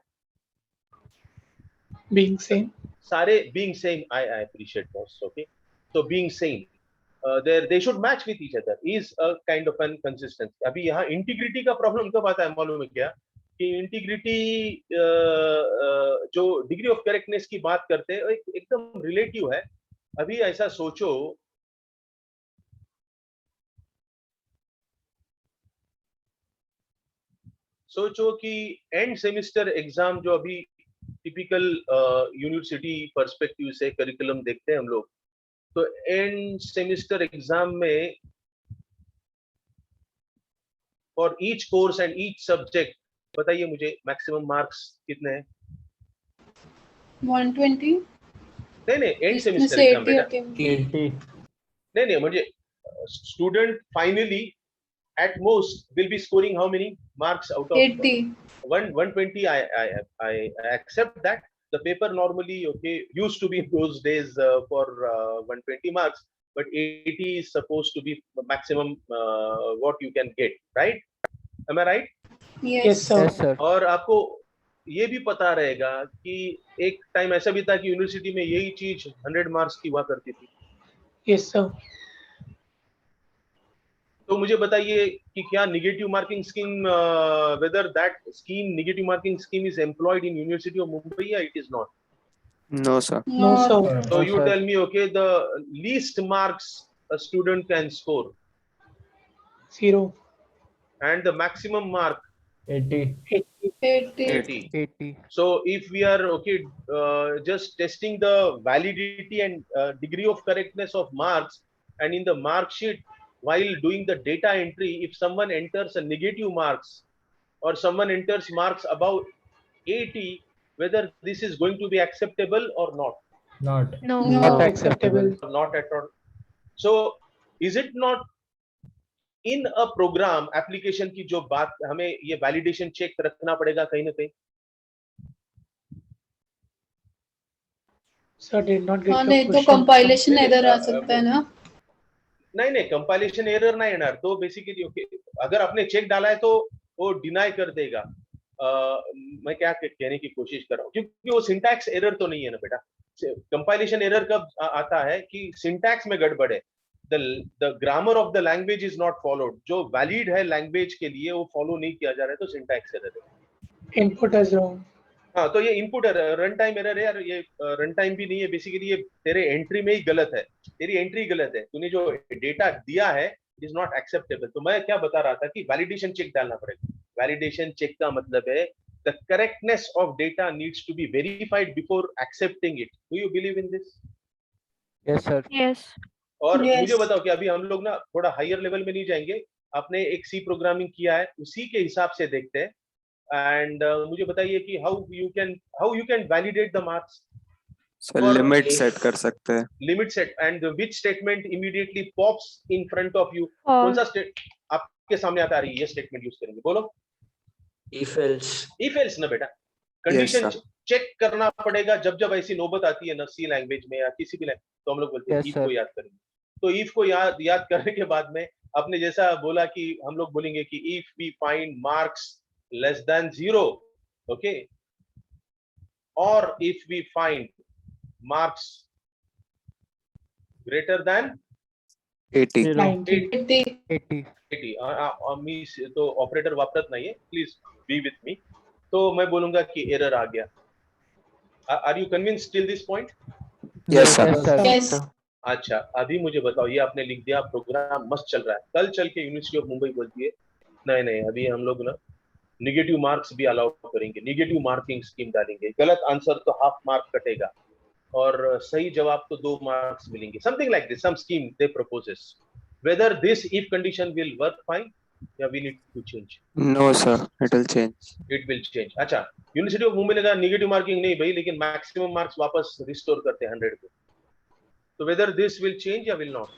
Being same. सारे being same. I appreciate boss. Okay, so being same, they should match with each other is a kind of an consistency. अभी यहाँ integrity का problem कब आता है मालूम है क्या? कि इंटीग्रिटी जो डिग्री ऑफ करेक्टनेस की बात करते हैं एकदम रिलेटिव है। अभी ऐसा सोचो कि एंड सेमिस्टर एग्जाम जो अभी टिपिकल यूनिवर्सिटी पर्सपेक्टिव से करिकुलम देखते हैं हम लोग, तो एंड सेमिस्टर एग्जाम में for each course and each subject बताइए मुझे मैक्सिमम मार्क्स कितने हैं? 120. नहीं एंड इसमें सेमिस्टर से एग्जाम 80 बेटा। होते हैं। नहीं मुझे student finally at most will be scoring how many marks out of 80. 120? I accept that, the paper normally, okay, used to be in those days for 120 marks, but 80 is supposed to be the maximum what you can get, right? Am I right? Yes, sir. Yes, sir. और आपको ये भी पता रहेगा कि एक time ऐसा भी था कि यूनिवर्सिटी में यही चीज 100 मार्क्स की हुआ करती थी। Yes, sir. तो मुझे बताइए कि क्या negative marking scheme, whether that scheme, negative marking scheme is employed in university of Mumbai या it is not? No, sir. No, sir. So No, you sir. tell me, okay, the least marks a student can score 0. and the maximum mark 80. 80. 80. So if we are, okay, just testing the validity and degree of correctness of marks, and in the mark sheet while doing the data entry, if someone enters a negative marks or someone enters marks above 80, whether this is going to be acceptable or not? Not. Not acceptable. Not at all. So is it not in a program application की जो बात, हमें ये validation check रखना पड़ेगा कहीं ना कहीं? Sir did not get हाँ the नहीं तो question. कंपाइलेशन नहीं, एरर आ सकता है ना। नहीं नहीं, कंपाइलेशन एरर ना येणार तो बेसिकली, ओके, अगर आपने चेक डाला है तो वो डिनाई कर देगा। मैं क्या कहने की कोशिश कर रहा हूँ, क्योंकि वो सिंटैक्स एरर तो नहीं है ना बेटा। कंपाइलेशन एरर कब आता है कि सिंटैक्स में गड़बड़ है, the grammar of the language is not followed, जो वैलिड है लैंग्वेज के लिए वो फॉलो नहीं किया जा रहा है, तो सिंटैक्स एरर है। Input is wrong. हाँ, तो ये इनपुट रन टाइम एरर है यार, ये रन टाइम भी नहीं है बेसिकली, ये तेरे एंट्री में ही गलत है, तेरी एंट्री गलत है, तूने जो डेटा दिया है इज नॉट एक्सेप्टेबल। तो मैं क्या बता रहा था कि वैलिडेशन चेक डालना पड़ेगा। वैलिडेशन चेक का मतलब है the correctness of data needs to be verified before accepting it. Do you believe in this? Yes, sir. Yes और Yes. मुझे बताओ कि अभी हम लोग ना थोड़ा हायर लेवल में नहीं जाएंगे, आपने एक सी प्रोग्रामिंग किया है, उसी के हिसाब से देखते हैं। एंड मुझे बताइए कि how you can validate the marks. Sir और लिमिट if- सेट कर सकते हैं। Limit set, and which statement immediately pops in front of you? कौन सा स्टेट आपके सामने आता है? ये स्टेटमेंट यूज करेंगे, बोलो। if else इफ एल्स ना बेटा, कंडीशन sir. चेक करना पड़ेगा जब जब ऐसी नौबत आती है ना सी लैंग्वेज में या किसी भी लैंग्वेज, तो हम लोग बोलते हैं Yes, इफ sir. को याद करेंगे। तो इफ को याद करने के बाद में आपने जैसा बोला कि हम लोग बोलेंगे कि if we find marks less than 0, okay, और if we find marks greater than 80. 90. 80. 80, मी तो ऑपरेटर वापरत नाहीये, प्लीज बी विथ मी। तो मैं बोलूंगा कि एरर आ गया। Are you convinced till this point? Yes, sir. Yes, sir. Yes अच्छा, अभी मुझे बताओ, ये आपने लिख दिया, प्रोग्राम मस्त चल रहा है, कल चल के यूनिवर्सिटी ऑफ मुंबई बोलती है नहीं नहीं, अभी हम लोग ना निगेटिव मार्क्स भी अलाउ करेंगे, निगेटिव मार्किंग स्कीम डालेंगे, गलत आंसर तो हाफ मार्क कटेगा और सही जवाब तो 2 मार्क्स मिलेंगे, something like this, some scheme they proposes. Whether this if condition will work fine या we need to change? No, sir. It will change. It will change. अच्छा, यूनिवर्सिटी ऑफ मुंबई ने कहा निगेटिव मार्किंग नहीं भाई, लेकिन maximum marks वापस restore करते हैं 100 को। तो whether this will change या will not?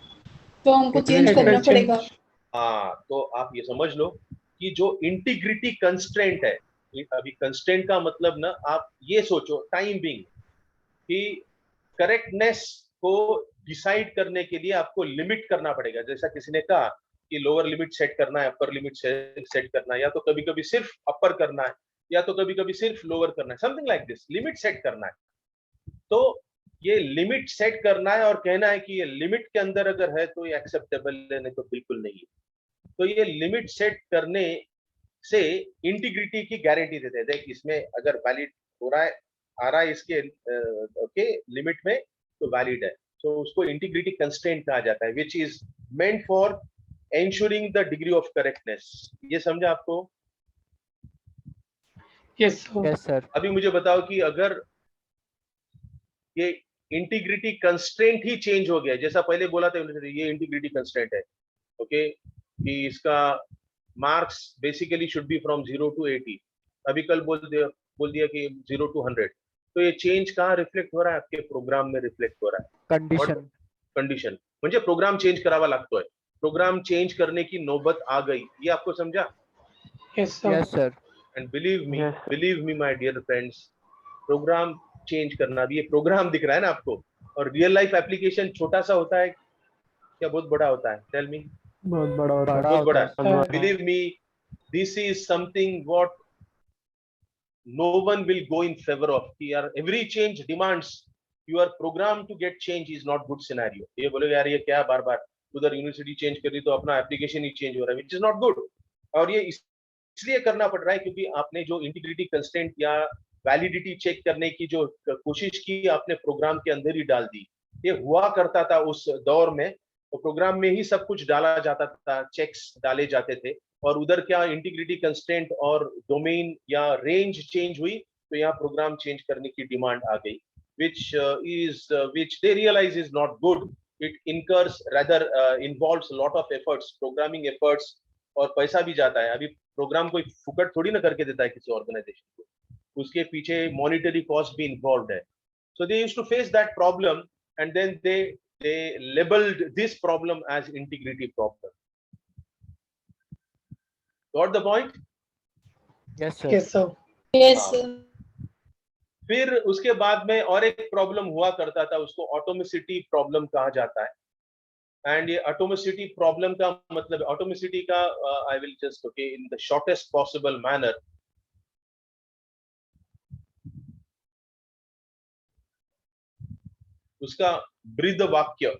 तो हमको It चेंज will करना change. पड़ेगा। हाँ, तो आप ये समझ लो कि जो इंटीग्रिटी कंस्ट्रेंट है, अभी कंस्ट्रेंट का मतलब ना, आप ये सोचो टाइम बिंग कि करेक्टनेस को डिसाइड करने के लिए आपको लिमिट करना पड़ेगा। जैसा किसी ने कहा कि लोअर लिमिट सेट करना है, अपर लिमिट सेट करना है, या तो कभी कभी सिर्फ अपर करना है, या तो कभी कभी सिर्फ लोअर करना है, something like this, limit set करना है। तो ये लिमिट सेट करना है और कहना है कि ये लिमिट के अंदर अगर है तो ये एक्सेप्टेबल है, नहीं तो बिल्कुल नहीं है। तो ये लिमिट सेट करने से इंटीग्रिटी की गारंटी देते हैं। देख, इसमें अगर वैलिड हो रहा है, आ रहा है इसके ओके लिमिट में, तो वैलिड है, तो उसको इंटीग्रिटी कंस्ट्रेंट कहा जाता है, which is meant for ensuring the degree of correctness. ये समझा आपको? Yes, sir. Yes, sir. अभी मुझे बताओ कि अगर ये इंटीग्रिटी कंस्ट्रेंट ही चेंज हो गया, जैसा पहले बोला था ये इंटीग्रिटी कंस्ट्रेंट है, ओके, कि इसका marks basically should be from 0 to 80, अभी कल बोल दिया कि 0 to 100, तो ये चेंज कहाँ रिफ्लेक्ट हो रहा है? आपके प्रोग्राम में रिफ्लेक्ट हो रहा है। Condition. कंडीशन म्हणजे प्रोग्राम चेंज करावा लागतोय, प्रोग्राम चेंज करने की नौबत आ गई, ये आपको समझा? Yes, sir. Yes, sir. And believe me, Yes. believe me, my dear friends, program change करना। अभी ये प्रोग्राम दिख रहा है ना आपको, और रियल लाइफ एप्लीकेशन छोटा सा होता है क्या बहुत बड़ा होता है? Tell me. बहुत बड़ा होता है। बड़ा बहुत बड़ा होता है। है। Believe me, this is something what no one will go in favor of. यार every change demands your program to get change is not good scenario. ये बोलेगा यार ये क्या बार बार उधर यूनिवर्सिटी चेंज कर दी तो अपना एप्लीकेशन ही चेंज हो रहा है, which is not good. और ये इसलिए करना पड़ रहा है क्योंकि आपने जो इंटीग्रिटी कंस्ट्रेंट या वैलिडिटी चेक करने की जो कोशिश की आपने प्रोग्राम के अंदर ही डाल दी। ये हुआ करता था उस दौर में, तो प्रोग्राम में ही सब कुछ डाला जाता था, चेक्स डाले जाते थे, और उधर क्या इंटीग्रिटी कंस्ट्रेंट और डोमेन या रेंज चेंज हुई तो यहाँ प्रोग्राम चेंज करने की डिमांड आ गई, which they realize is not good. It incurs rather involves a lot of efforts, programming efforts, और पैसा भी जाता है। अभी प्रोग्राम कोई फुकट थोड़ी ना करके देता है किसी ऑर्गेनाइजेशन को, उसके पीछे मॉनिटरी कॉस्ट भी इन्वॉल्व है। So they used to face that problem, and then they labeled this problem as integrity problem. Got the point? Yes, sir. Yes, sir. Yes, sir. फिर उसके बाद में और एक प्रॉब्लम हुआ करता था, उसको ऑटोमेसिटी प्रॉब्लम कहा जाता है। एंड ये ऑटोमेसिटी प्रॉब्लम का मतलब, ऑटोमेसिटी का I will just okay in the shortest possible manner. उसका बृहद वाक्य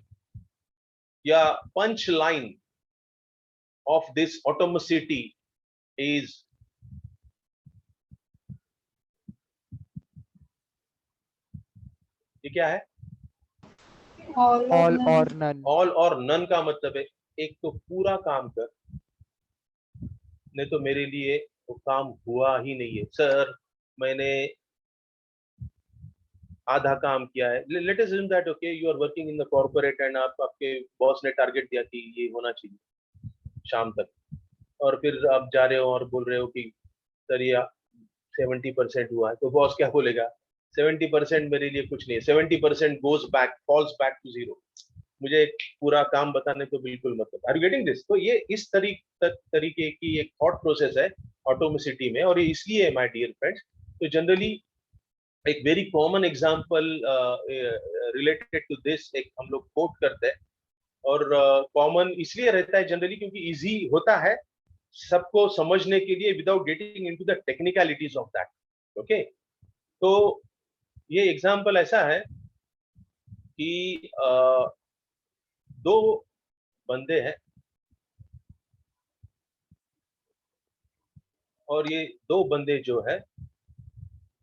या punch line of this atomicity is ये क्या है? All or All none. or none. All और नन का मतलब है एक तो पूरा काम कर, नहीं तो मेरे लिए वो काम हुआ ही नहीं है। सर मैंने आधा काम किया है। Let us assume that okay you are working in the corporate and आपके बॉस ने टारगेट दिया कि ये होना चाहिए शाम तक, और फिर आप जा रहे हो और बोल रहे हो कि सर ये 70% हुआ है, तो बॉस क्या बोलेगा? 70% मेरे लिए कुछ नहीं है, 70% goes back, falls back to zero, मुझे पूरा काम बताने को बिल्कुल मतलब। Are you getting this? तो ये इस तरीके की एक थॉट प्रोसेस है ऑटोमेसिटी में, और ये इसलिए माय डियर फ्रेंड्स, तो जनरली एक very common example related to this एक हम लोग कोट करते हैं, और कॉमन इसलिए रहता है जनरली क्योंकि इजी होता है सबको समझने के लिए without getting into the technicalities of that. Okay, तो ये एग्जांपल ऐसा है कि दो बंदे हैं, और ये दो बंदे जो है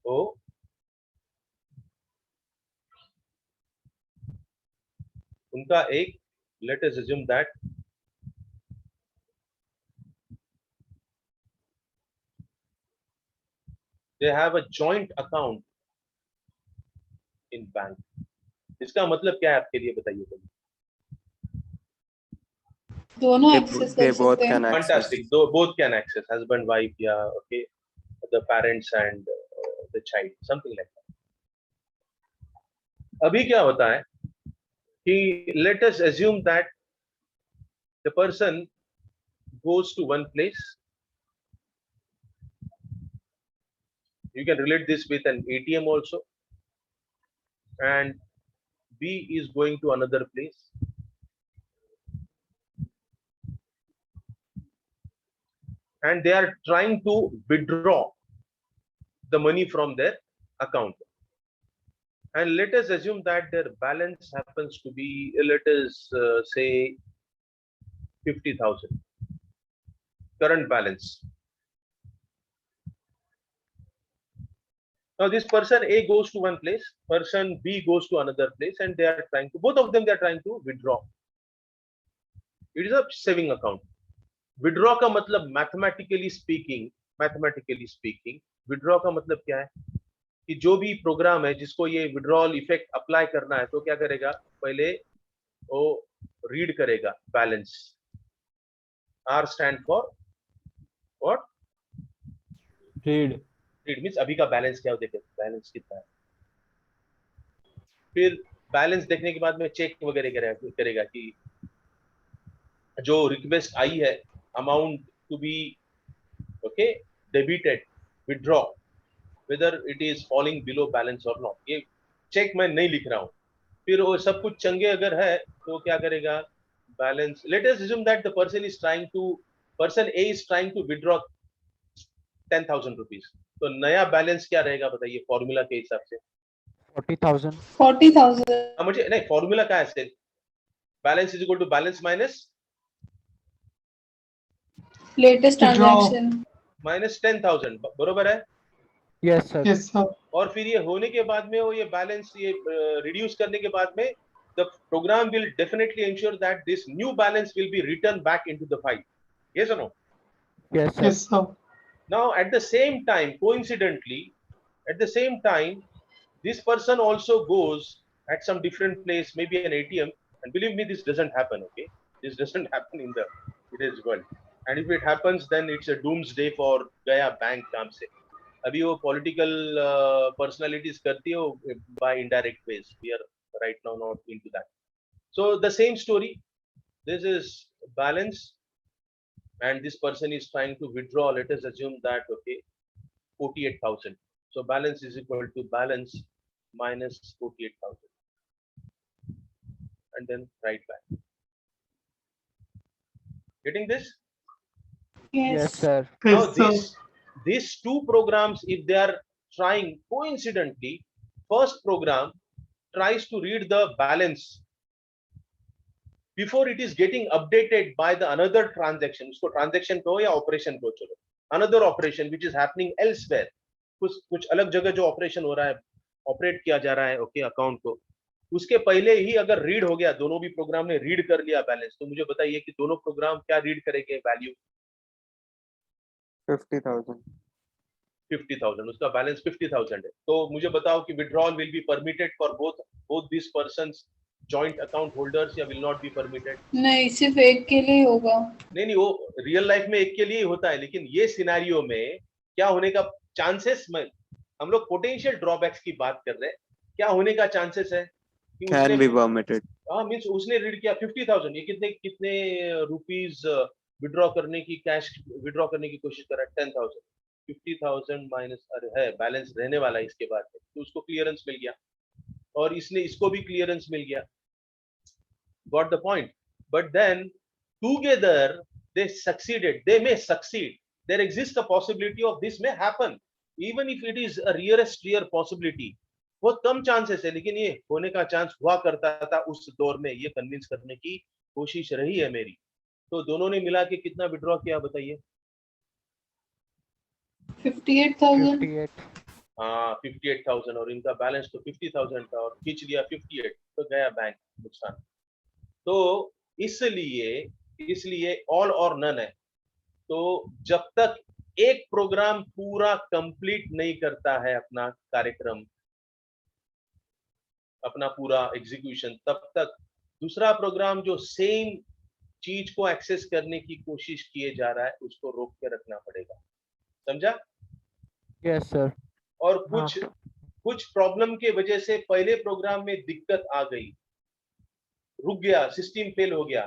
वो उनका एक, late us assume that they have a joint account in bank. इसका मतलब क्या है आपके लिए बताइए पहले। दोनों एक्सेस They कर both सकते हैं। can access. Fantastic. Both can access, husband, wife, yeah, okay, the parents and the child, something like that. अभी क्या होता है कि let us assume that the person goes to one place. You can relate this with an ATM also, and B is going to another place. And they are trying to withdraw the money from their account. And let us assume that their balance happens to be, let us say 50,000 current balance. Now this person A goes to one place, person B goes to another place, and they are trying to, both of them they are trying to withdraw. It is a saving account. Withdraw का मतलब mathematically speaking withdraw का मतलब क्या है कि जो भी programme है जिसको ये विड्रॉल इफेक्ट अप्लाई करना है तो क्या करेगा, पहले वो रीड करेगा balance. R stand for what? Read. Read means अभी का बैलेंस क्या हो, देखे बैलेंस कितना है। फिर बैलेंस देखने के बाद में चेक वगैरह करेगा कि जो रिक्वेस्ट आई है amount to be okay debited withdraw, whether it is falling below balance or not. ये चेक मैं नहीं लिख रहा हूँ. फिर वो सब कुछ चंगे अगर है तो क्या करेगा? Balance. Let us assume that the person A is trying to withdraw 10,000 rupees. तो नया बैलेंस क्या रहेगा बताइए फॉर्मूला के हिसाब से? 40,000. 40,000. मुझे नहीं, फॉर्मूला क्या है? Balance is equal to balance minus Latest Withdraw. transaction. Minus 10,000. बरोबर है? Yes, sir. Yes, sir. और फिर ये होने के बाद में वो ये बैलेंस ये रिड्यूस करने के बाद में the program will definitely ensure that this new balance will be returned back into the file. Yes or no? Yes, sir. Yes, sir. Now at the same time, coincidentally, at the same time, this person also goes at some different place, maybe an ATM, and believe me, this doesn't happen. Okay, this doesn't happen in the today's world, and if it happens, then it's a doomsday for Gaya Bank. काम से अभी वो political personalities करती हो by indirect ways. We are right now not into that. So the same story. This is balance, and this person is trying to withdraw. Let us assume that 48,000. So balance is equal to balance minus 48,000, and then write back. Getting this? Yes, Yes. sir. Now Yes, sir. these two programs, if they are trying coincidentally, first program tries to read the balance before it is getting updated by the another transaction. उसको transaction को या operation को चलो, another operation which is happening elsewhere. कुछ अलग जगह जो operation हो रहा है, operate किया जा रहा है, okay, account को, उसके पहले ही अगर read हो गया, दोनों भी प्रोग्राम ने read कर लिया बैलेंस, तो मुझे बताइए कि दोनों प्रोग्राम क्या read करेंगे वैल्यू? 50,000. 50,000. उसका बैलेंस 50,000 है. तो मुझे बताओ कि withdrawal will be permitted for both these persons joint account holders या will not be permitted? नहीं, सिर्फ एक के लिए होगा. नहीं, वो रियल लाइफ में एक के लिए ही होता है, लेकिन ये सिनेरियो में क्या होने का चांसेस में हम लोग पोटेंशियल ड्रॉबैक्स की बात कर रहे हैं. क्या होने का चांसेस है कि Can be permitted. हाँ, मींस उसने रीड किया 50,000. ये कितने रुपीस विड्रॉ करने की कैश विड्रॉ करने की कोशिश कर रहा है? 10,000. 50,000 माइनस है बैलेंस रहने वाला है इसके बाद, तो उसको क्लियरेंस मिल गया और इसको भी क्लियरेंस मिल गया. Got the point? But then together they succeeded. They may succeed. There exists a possibility of this may happen, even if it is a rarest rare possibility. बहुत कम चांसेस है, लेकिन ये होने का चांस हुआ करता था उस दौर में. ये कन्विंस करने की कोशिश रही है मेरी. तो दोनों ने मिला के कितना विड्रॉ किया बताइए? 58,000. 58. हाँ, 58,000 और इनका बैलेंस तो 50,000 था और खींच लिया 58, तो गया बैंक नुकसान. तो इसलिए ऑल और नन है. तो जब तक एक प्रोग्राम पूरा कंप्लीट नहीं करता है अपना कार्यक्रम, अपना पूरा एग्जीक्यूशन, तब तक दूसरा प्रोग्राम जो सेम चीज को एक्सेस करने की कोशिश किए जा रहा है उसको रोक के रखना पड़ेगा. समझा? Yes, sir. और कुछ प्रॉब्लम के वजह से पहले प्रोग्राम में दिक्कत आ गई, रुक गया, सिस्टम फेल हो गया,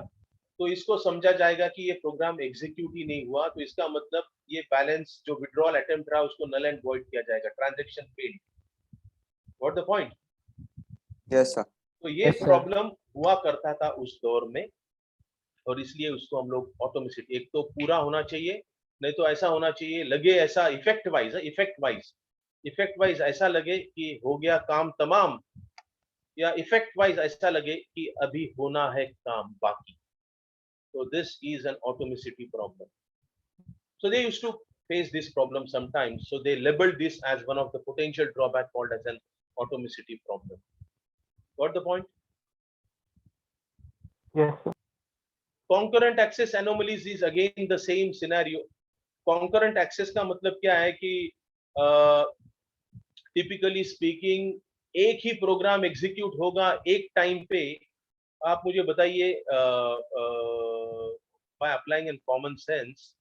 तो इसको समझा जाएगा कि ये प्रोग्राम एग्जीक्यूट ही नहीं हुआ. तो इसका मतलब ये बैलेंस जो विड्रॉल अटेम्प्ट रहा उसको नल एंड वॉइड किया जाएगा. Transaction failed. What the point? Yes, sir. तो ये Yes, sir. प्रॉब्लम हुआ करता था उस दौर में, और इसलिए उसको हम लोग ऑटोमेसिटी, एक तो पूरा होना चाहिए, नहीं तो ऐसा होना चाहिए लगे ऐसा इफेक्ट वाइज ऐसा लगे कि हो गया काम तमाम, या इफेक्ट वाइज ऐसा लगे कि अभी होना है काम बाकी. So this is an automaticity problem. So they used to face this problem sometimes. So they labeled this as one of the potential drawback called as an automaticity problem. Got the point? Yes, sir. Concurrent access anomalies is again the same scenario. Concurrent access का मतलब क्या है कि typically speaking एक ही program execute होगा एक time पे. आप मुझे बताइए by applying in common sense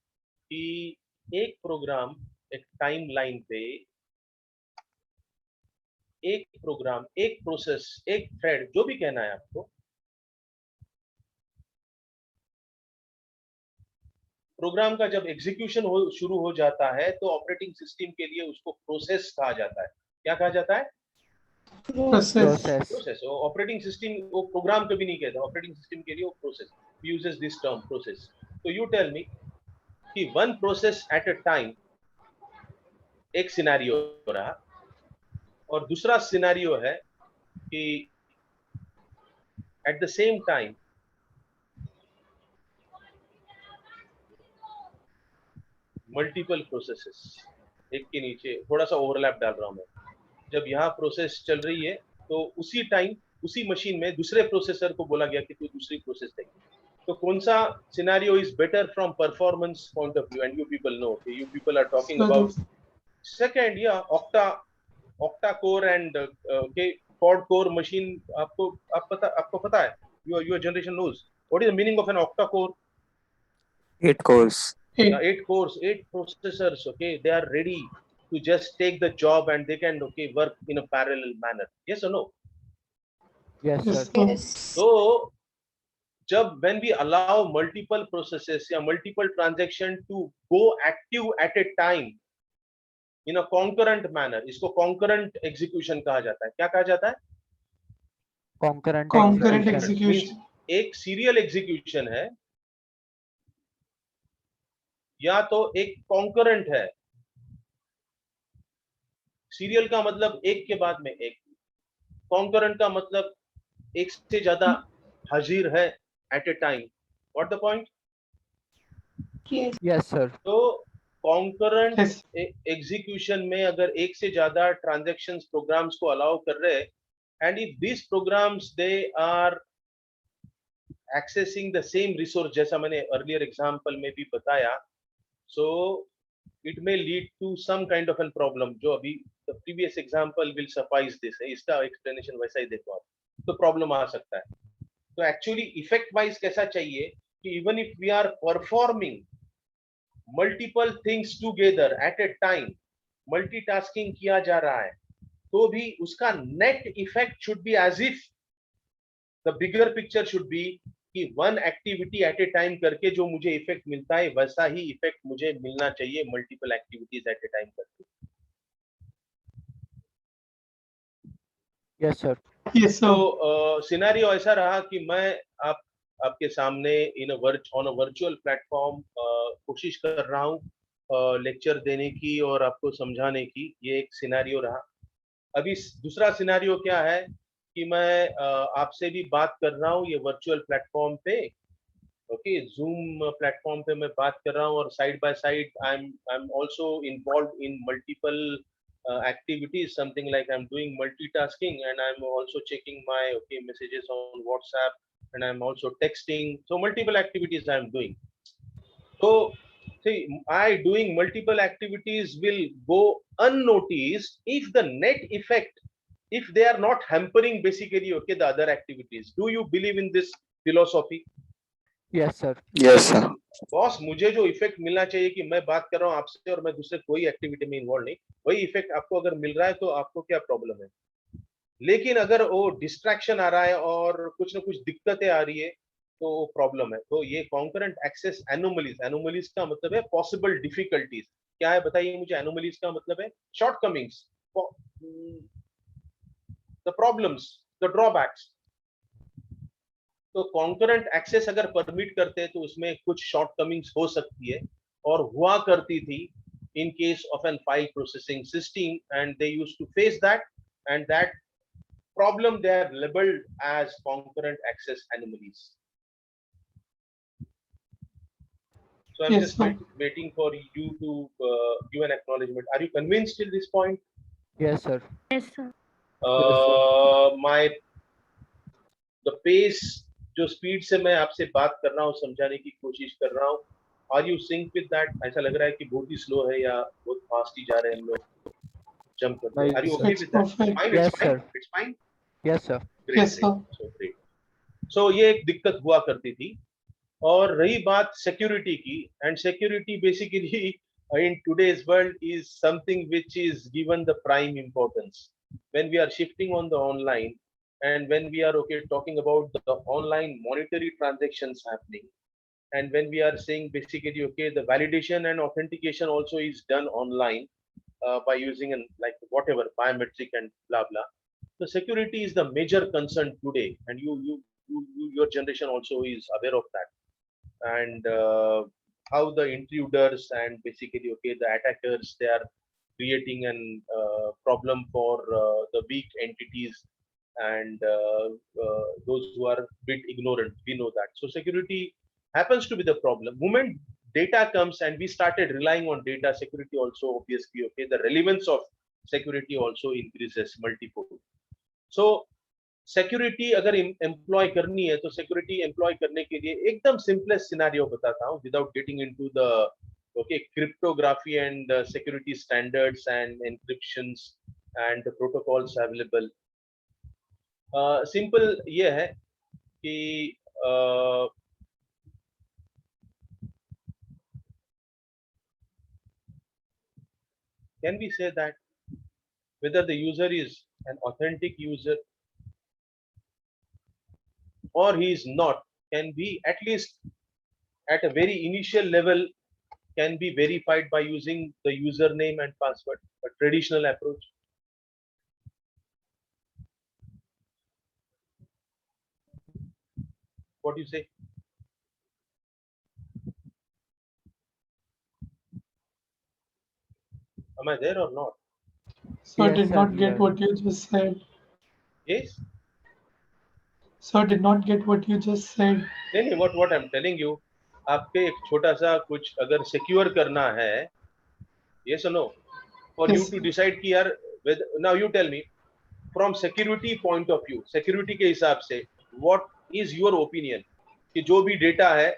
कि एक प्रोग्राम एक टाइम लाइन पे, एक प्रोग्राम, एक प्रोसेस, एक थ्रेड, जो भी कहना है आपको, प्रोग्राम का जब एग्जीक्यूशन हो शुरू हो जाता है तो ऑपरेटिंग सिस्टम के लिए उसको प्रोसेस कहा जाता है। क्या कहा जाता है? Process. Process. Process. Operating system वो प्रोग्राम कभी नहीं कहता, ऑपरेटिंग सिस्टम के लिए वो process uses this term process. तो यू टेल मी कि one process at a time एक सिनेरियो रहा, और दूसरा सिनेरियो है कि at the same time multiple processes, एक के नीचे थोड़ा सा ओवरलैप डाल रहा हूं मैं। जब यहाँ प्रोसेस चल रही है तो उसी टाइम उसी मशीन में दूसरे प्रोसेसर को बोला गया कि तू दूसरी प्रोसेस देख। तो कौन सा scenario is better from performance point of view? And you people know, you people are talking So about the second या ऑक्टा कोर एंड के क्वाड कोर मशीन। आपको पता है, your generation knows what is the meaning of an octa core? 8 cores. 8 cores, 8 processors, okay, they are ready to just take the job and they can work in a parallel manner. Yes or no? Yes, Yes, sir. sir. Yes. So जब when we allow multiple processes या multiple transaction to go active at a time in a concurrent manner, इसको concurrent execution कहा जाता है। क्या कहा जाता है? Concurrent Concurrent execution. Means execution. एक serial execution है या तो एक concurrent है। सीरियल का मतलब एक के बाद में एक, कॉन्करेंट का मतलब एक से ज्यादा हाजिर है at a time. What the point? Yes. Yes, sir. तो कॉन्करेंट Yes. एग्जीक्यूशन में अगर एक से ज्यादा ट्रांजैक्शंस प्रोग्राम्स को अलाउ कर रहे हैं, and if this programs they are accessing the same resource, जैसा मैंने अर्लियर एग्जांपल में भी बताया, सो it may lead to some kind of a problem, जो अभी the previous example will suffice this है, इसका explanation वैसा ही देखो आप, तो problem आ सकता है। तो actually effect wise कैसा चाहिए कि even if we are performing multiple things together at a time, multitasking किया जा रहा है, तो भी उसका net effect should be as if the bigger picture should be कि one activity at a time करके जो मुझे इफेक्ट मिलता है वैसा ही इफेक्ट मुझे मिलना चाहिए multiple activities eight a time करके। Yes, sir. Yes, sir. तो सिनेरियो ऐसा रहा कि मैं आपके सामने ऑन अ वर्चुअल प्लेटफॉर्म कोशिश कर रहा हूँ लेक्चर देने की और आपको समझाने की, ये एक सिनेरियो रहा। अभी दूसरा सिनेरियो क्या है कि मैं आपसे भी बात कर रहा हूँ ये वर्चुअल प्लेटफॉर्म पे, ओके, जूम प्लेटफॉर्म पे मैं बात कर रहा हूँ, और side by side I am also involved in multiple activities, something like I'm doing multitasking and I'm also checking my messages on WhatsApp, and I'm also texting, so multiple activities I'm doing. So see, I doing multiple activities will go unnoticed if the net effect, if they are not hampering basically the other activities. Do you believe in this philosophy? Yes, sir. Yes, sir. Boss, मुझे जो effect मिलना चाहिए कि मैं बात कर रहा हूँ आपसे और मैं दूसरे कोई एक्टिविटी में इन्वॉल्व नहीं, वही इफेक्ट आपको अगर मिल रहा है तो आपको क्या प्रॉब्लम है? लेकिन अगर वो डिस्ट्रैक्शन आ रहा है और कुछ ना कुछ दिक्कतें आ रही है तो वो प्रॉब्लम है। तो ये कॉन्करेंट एक्सेस एनोमलीज, एनोमलीज का मतलब है पॉसिबल डिफिकल्टीज। क्या है बताइए मुझे? एनोमलीज का मतलब है shortcomings, the problems, the drawbacks. तो कॉन्करेंट एक्सेस अगर परमिट करते हैं तो उसमें कुछ शॉर्टकमिंग्स हो सकती है, और हुआ करती थी in case of an file processing system, and they used to face that, and that problem they are labeled as concurrent access anomalies. So I'm Yes, just sir. waiting for you to give an acknowledgement. Are you convinced till this point? Yes, sir. Yes, sir. My the pace, जो speed से मैं आपसे बात कर रहा हूँ, समझाने की कोशिश कर रहा हूँ, are you sync with that? ऐसा लग रहा है कि बहुत ही स्लो है या बहुत फास्ट ही जा रहे हैं हम लोग, जंप करते हैं? Are you okay with that? Fine, Yes, it's fine, sir. It's fine. Yes, sir. Yes, sir. So great. So ये एक दिक्कत हुआ करती थी। और रही बात सिक्योरिटी की, and security basically in today's world is something which is given the prime importance when we are shifting on the online, and when we are talking about the online monetary transactions happening, And when we are saying basically, okay, the validation and authentication also is done online by using an like whatever biometric and blah blah. The security is the major concern today, and your generation also is aware of that. And how the intruders and basically okay the attackers, they are creating an problem for the weak entities and those who are bit ignorant. We know that. So security happens to be the problem. Moment data comes and we started relying on data, security also obviously okay. The relevance of security also increases multifold. So security अगर employ करनी है तो security employ करने के लिए एकदम simplest scenario बताता हूं without getting into the okay cryptography and security standards and encryptions and the protocols available. Simple ये है कि can we say that whether the user is an authentic user or he is not, can be at least at a very initial level can be verified by using the username and password, a traditional approach. What do you say? Am I there or not? Sir Yes, did sir, not you get are. what you just said. Yes. Sir did not get what you just said. नहीं, what I'm telling you, आपके एक छोटा सा कुछ अगर secure करना है, yes or no, for you Yes. to decide कि यार now you tell me from security point of view, security के हिसाब से what is your opinion कि जो भी data है,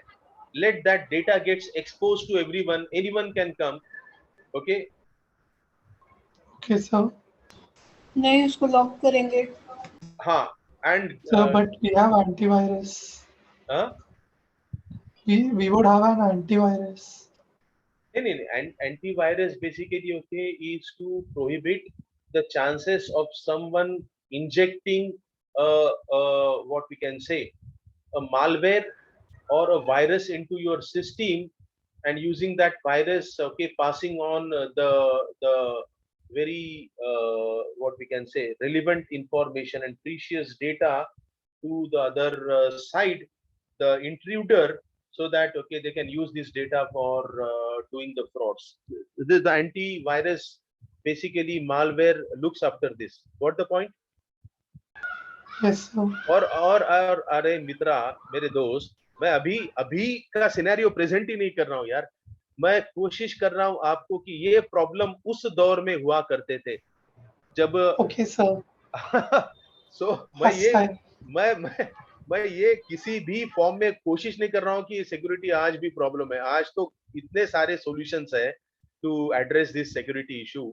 let that data gets exposed to everyone, anyone can come, okay? Okay, sir. नहीं उसको लॉक करेंगे. हाँ, and Sir, but we have antivirus. हाँ, We would have an antivirus. नहीं, and antivirus basically okay is to prohibit the chances of someone injecting what we can say a malware or a virus into your system and using that virus okay passing on the very what we can say relevant information and precious data to the other side, the intruder, so that okay they can use this data for doing the frauds. The antivirus basically malware looks after this. What the point? Yes, sir. और अरे मित्रा मेरे दोस्त, मैं अभी का scenario present ही नहीं कर रहा हूँ यार. मैं कोशिश कर रहा हूँ आपको कि ये प्रॉब्लम उस दौर में हुआ करते थे जब Okay, sir. सो First time. मैं ये किसी भी फॉर्म में कोशिश नहीं कर रहा हूँ कि सिक्योरिटी आज भी प्रॉब्लम है. आज तो इतने सारे सॉल्यूशंस है to address this security issue.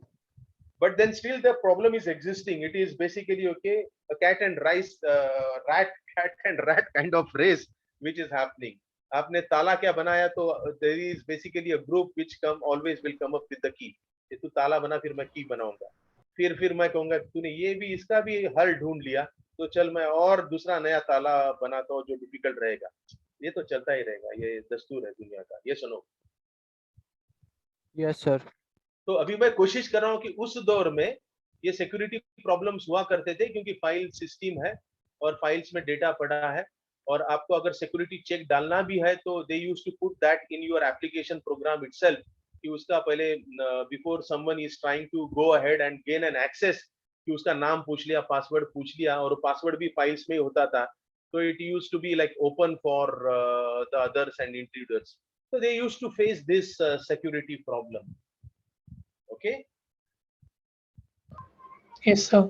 But then still the problem is existing. It is basically okay a cat and rat kind of race which is happening. आपने ताला क्या बनाया तो there is basically a group which always will come up with the key. ये तू ताला बना फिर मैं की बनाऊंगा. फिर मैं कहूंगा तूने ये भी इसका भी हल ढूंढ लिया तो चल मैं और दूसरा नया ताला बनाता हूँ जो डिफिकल्ट रहेगा. ये तो चलता ही रहेगा. ये दस्तूर है दुनिया का. ये सुनो. Yes, sir. तो अभी मैं कोशिश कर रहा हूँ कि उस दौर में ये सिक्योरिटी प्रॉब्लम्स हुआ करते थे क्योंकि फाइल सिस्टम है और फाइल्स में डेटा पड़ा है और आपको अगर सिक्योरिटी चेक डालना भी है तो they used to put that in your application program itself कि उसका पहले before someone is trying to go ahead and gain an access कि उसका नाम पूछ लिया, पासवर्ड पूछ लिया और पासवर्ड भी फाइल्स में होता था. तो it used to be like open for the others and intruders. So they used to face this security problem. Okay. Yes, sir.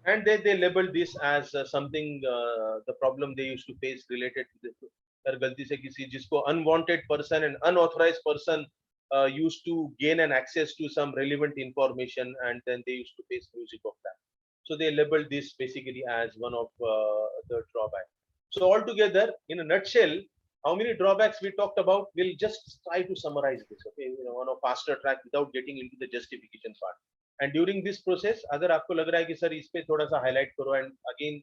And they labeled this as something the problem they used to face related to this. अगर गलती से किसी जिसको unwanted person and unauthorized person used to gain an access to some relevant information and then they used to face music of that. So they labeled this basically as one of the drawbacks. So altogether, in a nutshell, how many drawbacks we talked about? We'll just try to summarize this, okay, on a faster track without getting into the justification part. And during this process, अगर आपको लग रहा है कि sir इस पे थोड़ा सा highlight करो and again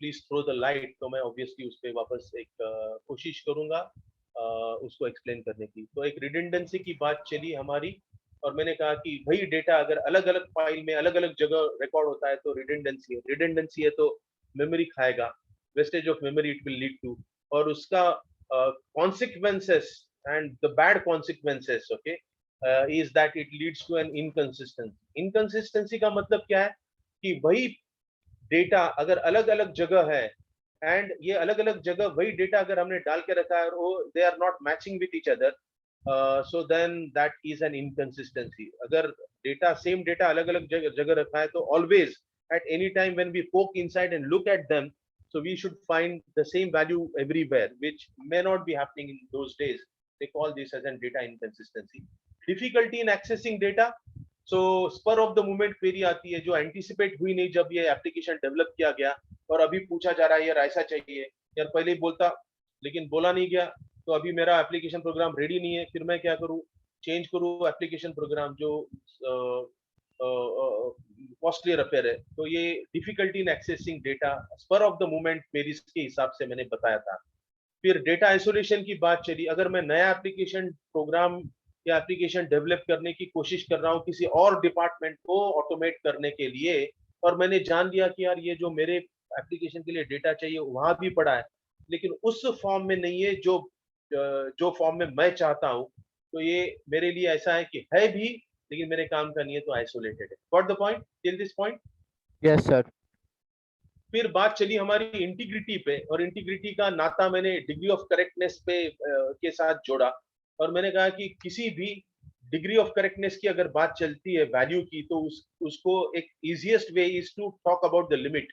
please throw the light, तो मैं obviously उस पे वापस एक कोशिश करूंगा उसको एक्सप्लेन करने की। तो एक रिडंडेंसी की बात चली हमारी, और मैंने कहा कि वही डेटा अगर अलग अलग फाइल में अलग अलग जगह रिकॉर्ड होता है तो रिडंडेंसी है तो मेमोरी खाएगा, wastage of memory it will lead to, और उसका consequences and the bad consequences okay is that it leads to an inconsistency का मतलब क्या है कि वही डेटा अगर अलग अलग जगह है एंड ये अलग अलग जगह वही डेटा अगर हमने डाल के रखा है और they are not matching with each other, so then that is an inconsistency. अगर डेटा सेम डेटा अलग अलग जगह रखा है तो always at any time when we poke inside and look at them, so we should find the same value everywhere, which may not be happening in those days. They call this as an data inconsistency. Difficulty in accessing data. So spur of the moment query आती है जो anticipate हुई नहीं जब ये application develop किया गया, और अभी पूछा जा रहा है यार ऐसा चाहिए, यार पहले ही बोलता लेकिन बोला नहीं गया, तो अभी मेरा एप्लीकेशन प्रोग्राम रेडी नहीं है, फिर मैं क्या करूं, चेंज करूं एप्लीकेशन प्रोग्राम जो कॉस्टली अफेयर है। तो ये difficulty in accessing data spur of the moment queries के हिसाब से मैंने बताया था। फिर डेटा आइसोलेशन की बात चली, अगर मैं नया एप्लीकेशन प्रोग्राम या एप्लीकेशन डेवलप करने की कोशिश कर रहा हूँ किसी और डिपार्टमेंट को ऑटोमेट करने के लिए, और मैंने जान लिया कि यार ये जो मेरे एप्लीकेशन के लिए डेटा चाहिए वहां भी पड़ा है लेकिन उस फॉर्म में नहीं है जो फॉर्म में मैं चाहता हूं, तो ये मेरे लिए ऐसा है कि है भी लेकिन मेरे काम का नहीं है, तो आइसोलेटेड है। Got the point till this point? Yes, sir. फिर बात चली हमारी इंटीग्रिटी पे, और इंटीग्रिटी का नाता मैंने डिग्री ऑफ करेक्टनेस पे के साथ जोड़ा, और मैंने कहा कि किसी भी डिग्री ऑफ करेक्टनेस की अगर बात चलती है वैल्यू की, तो उसको एक easiest way is to talk about the limit.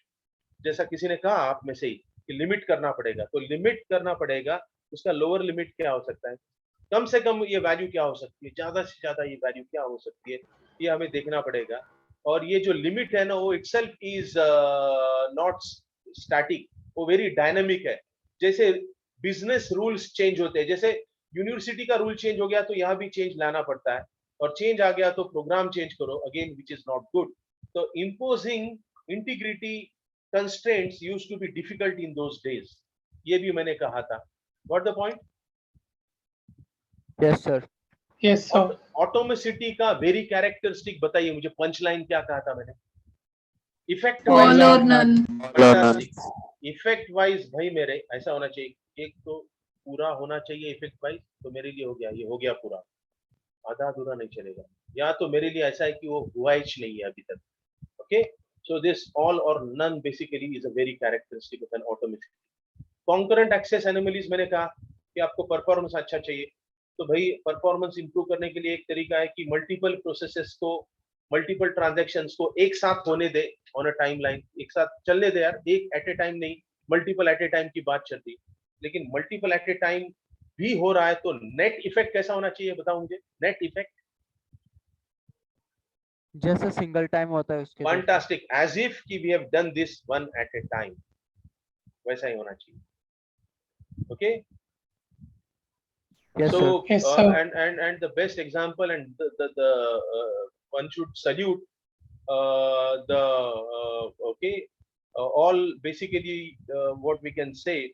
जैसा किसी ने कहा आप में से ही कि लिमिट करना पड़ेगा, तो लिमिट करना पड़ेगा, उसका लोअर लिमिट क्या हो सकता है, कम से कम ये वैल्यू क्या हो सकती है, ज्यादा से ज्यादा ये वैल्यू क्या हो सकती है, ये हमें देखना पड़ेगा। और ये जो लिमिट है ना वो इटसेल्फ इज नॉट स्टैटिक, वो वेरी डायनामिक है। जैसे बिजनेस रूल्स चेंज होते हैं, जैसे यूनिवर्सिटी का रूल चेंज हो गया तो यहाँ भी चेंज लाना पड़ता है, और चेंज आ गया तो प्रोग्राम चेंज करो again, which is not good. तो imposing integrity constraints used to be difficult in those days, ये भी मैंने कहा था। Got the point? Yes, sir. Yes, sir. Atomicity का वेरी कैरेक्टरिस्टिक बताइए मुझे, पंच लाइन क्या कहा था मैंने? Effect All wise, or none. Effect wise भाई मेरे ऐसा होना चाहिए, एक तो पूरा होना चाहिए इफेक्ट वाइज, तो मेरे लिए हो गया, ये हो गया पूरा, आधा अधूरा नहीं चलेगा, या तो मेरे लिए ऐसा है कि वो हुआ ही नहीं है अभी तक। Okay, so this all or none basically is a very characteristic of an automation. Concurrent access anomalies, मैंने कहा कि आपको परफॉर्मेंस अच्छा चाहिए, तो भाई परफॉर्मेंस इंप्रूव करने के लिए एक तरीका है कि मल्टीपल प्रोसेसेस को, मल्टीपल ट्रांजैक्शंस को एक साथ होने दे ऑन अ टाइमलाइन, एक साथ चलने दे यार, एक एट ए टाइम नहीं, मल्टीपल एट ए टाइम की बात चलती, लेकिन मल्टीपल एट ए टाइम भी हो रहा है, तो नेट इफेक्ट कैसा होना चाहिए बताओ मुझे, नेट इफेक्ट जैसे सिंगल टाइम होता है उसके जैसे। फैंटास्टिक, एज इफ कि we have done this one at a time, वैसा ही होना चाहिए। Okay, Yes, so sir. Yes, sir. and the best example, and the one should salute the all basically what we can say,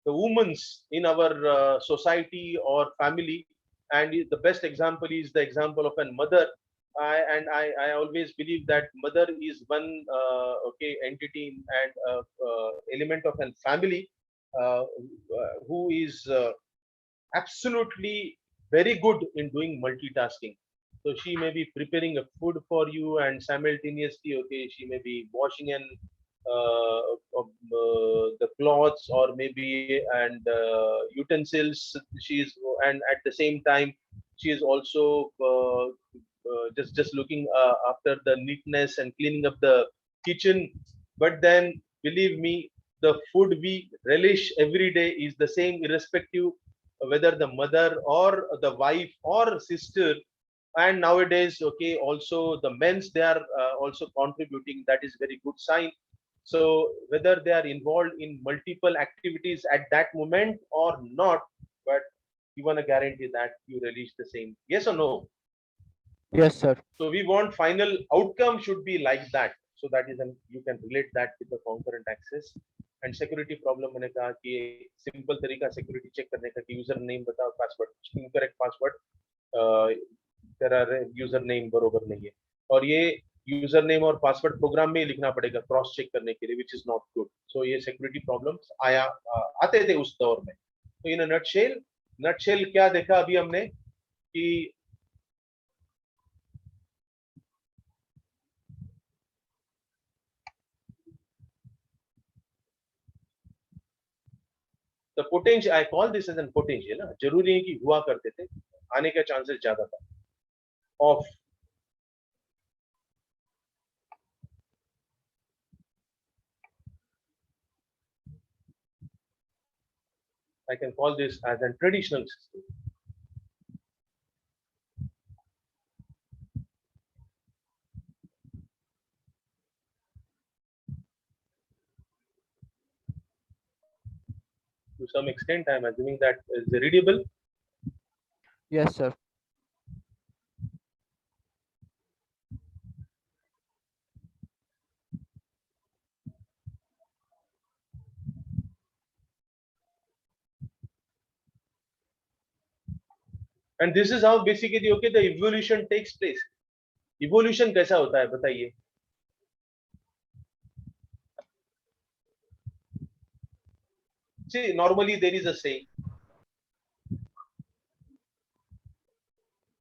the women's in our society or family, and the best example is the example of a mother. I always believe that mother is one entity and element of a family who is absolutely very good in doing multitasking. So she may be preparing a food for you and simultaneously she may be washing the clothes or maybe and utensils, she's, and at the same time she is also just looking after the neatness and cleaning up the kitchen. But then believe me, the food we relish every day is the same, irrespective whether the mother or the wife or sister. And nowadays also the men's, they are also contributing, that is very good sign. So whether they are involved in multiple activities at that moment or not, but you want to guarantee that you relish the same, yes or no? Yes, sir. So we want final outcome should be like that. so that is you can relate that with the concurrent access. And security problem मैंने कहा कि simple तरीका security check करने का कि user name बताओ password incorrect password there are user name बरोबर नहीं है और ये यूजर नेम और पासवर्ड प्रोग्राम में ही लिखना पड़ेगा क्रॉस चेक करने के लिए which is not good. So ये सिक्योरिटी प्रॉब्लम्स आते थे उस दौर में. तो इन नटशेल क्या देखा अभी हमने कि the potential, I call this as an potential ना, जरूरी है कि हुआ करते थे, आने का चांसेस ज्यादा था of I can call this as a traditional system. To some extent, I am assuming that is readable. Yes, sir. And this is how basically okay the evolution takes place. Evolution कैसा होता है बताइए? See, normally there is a saying,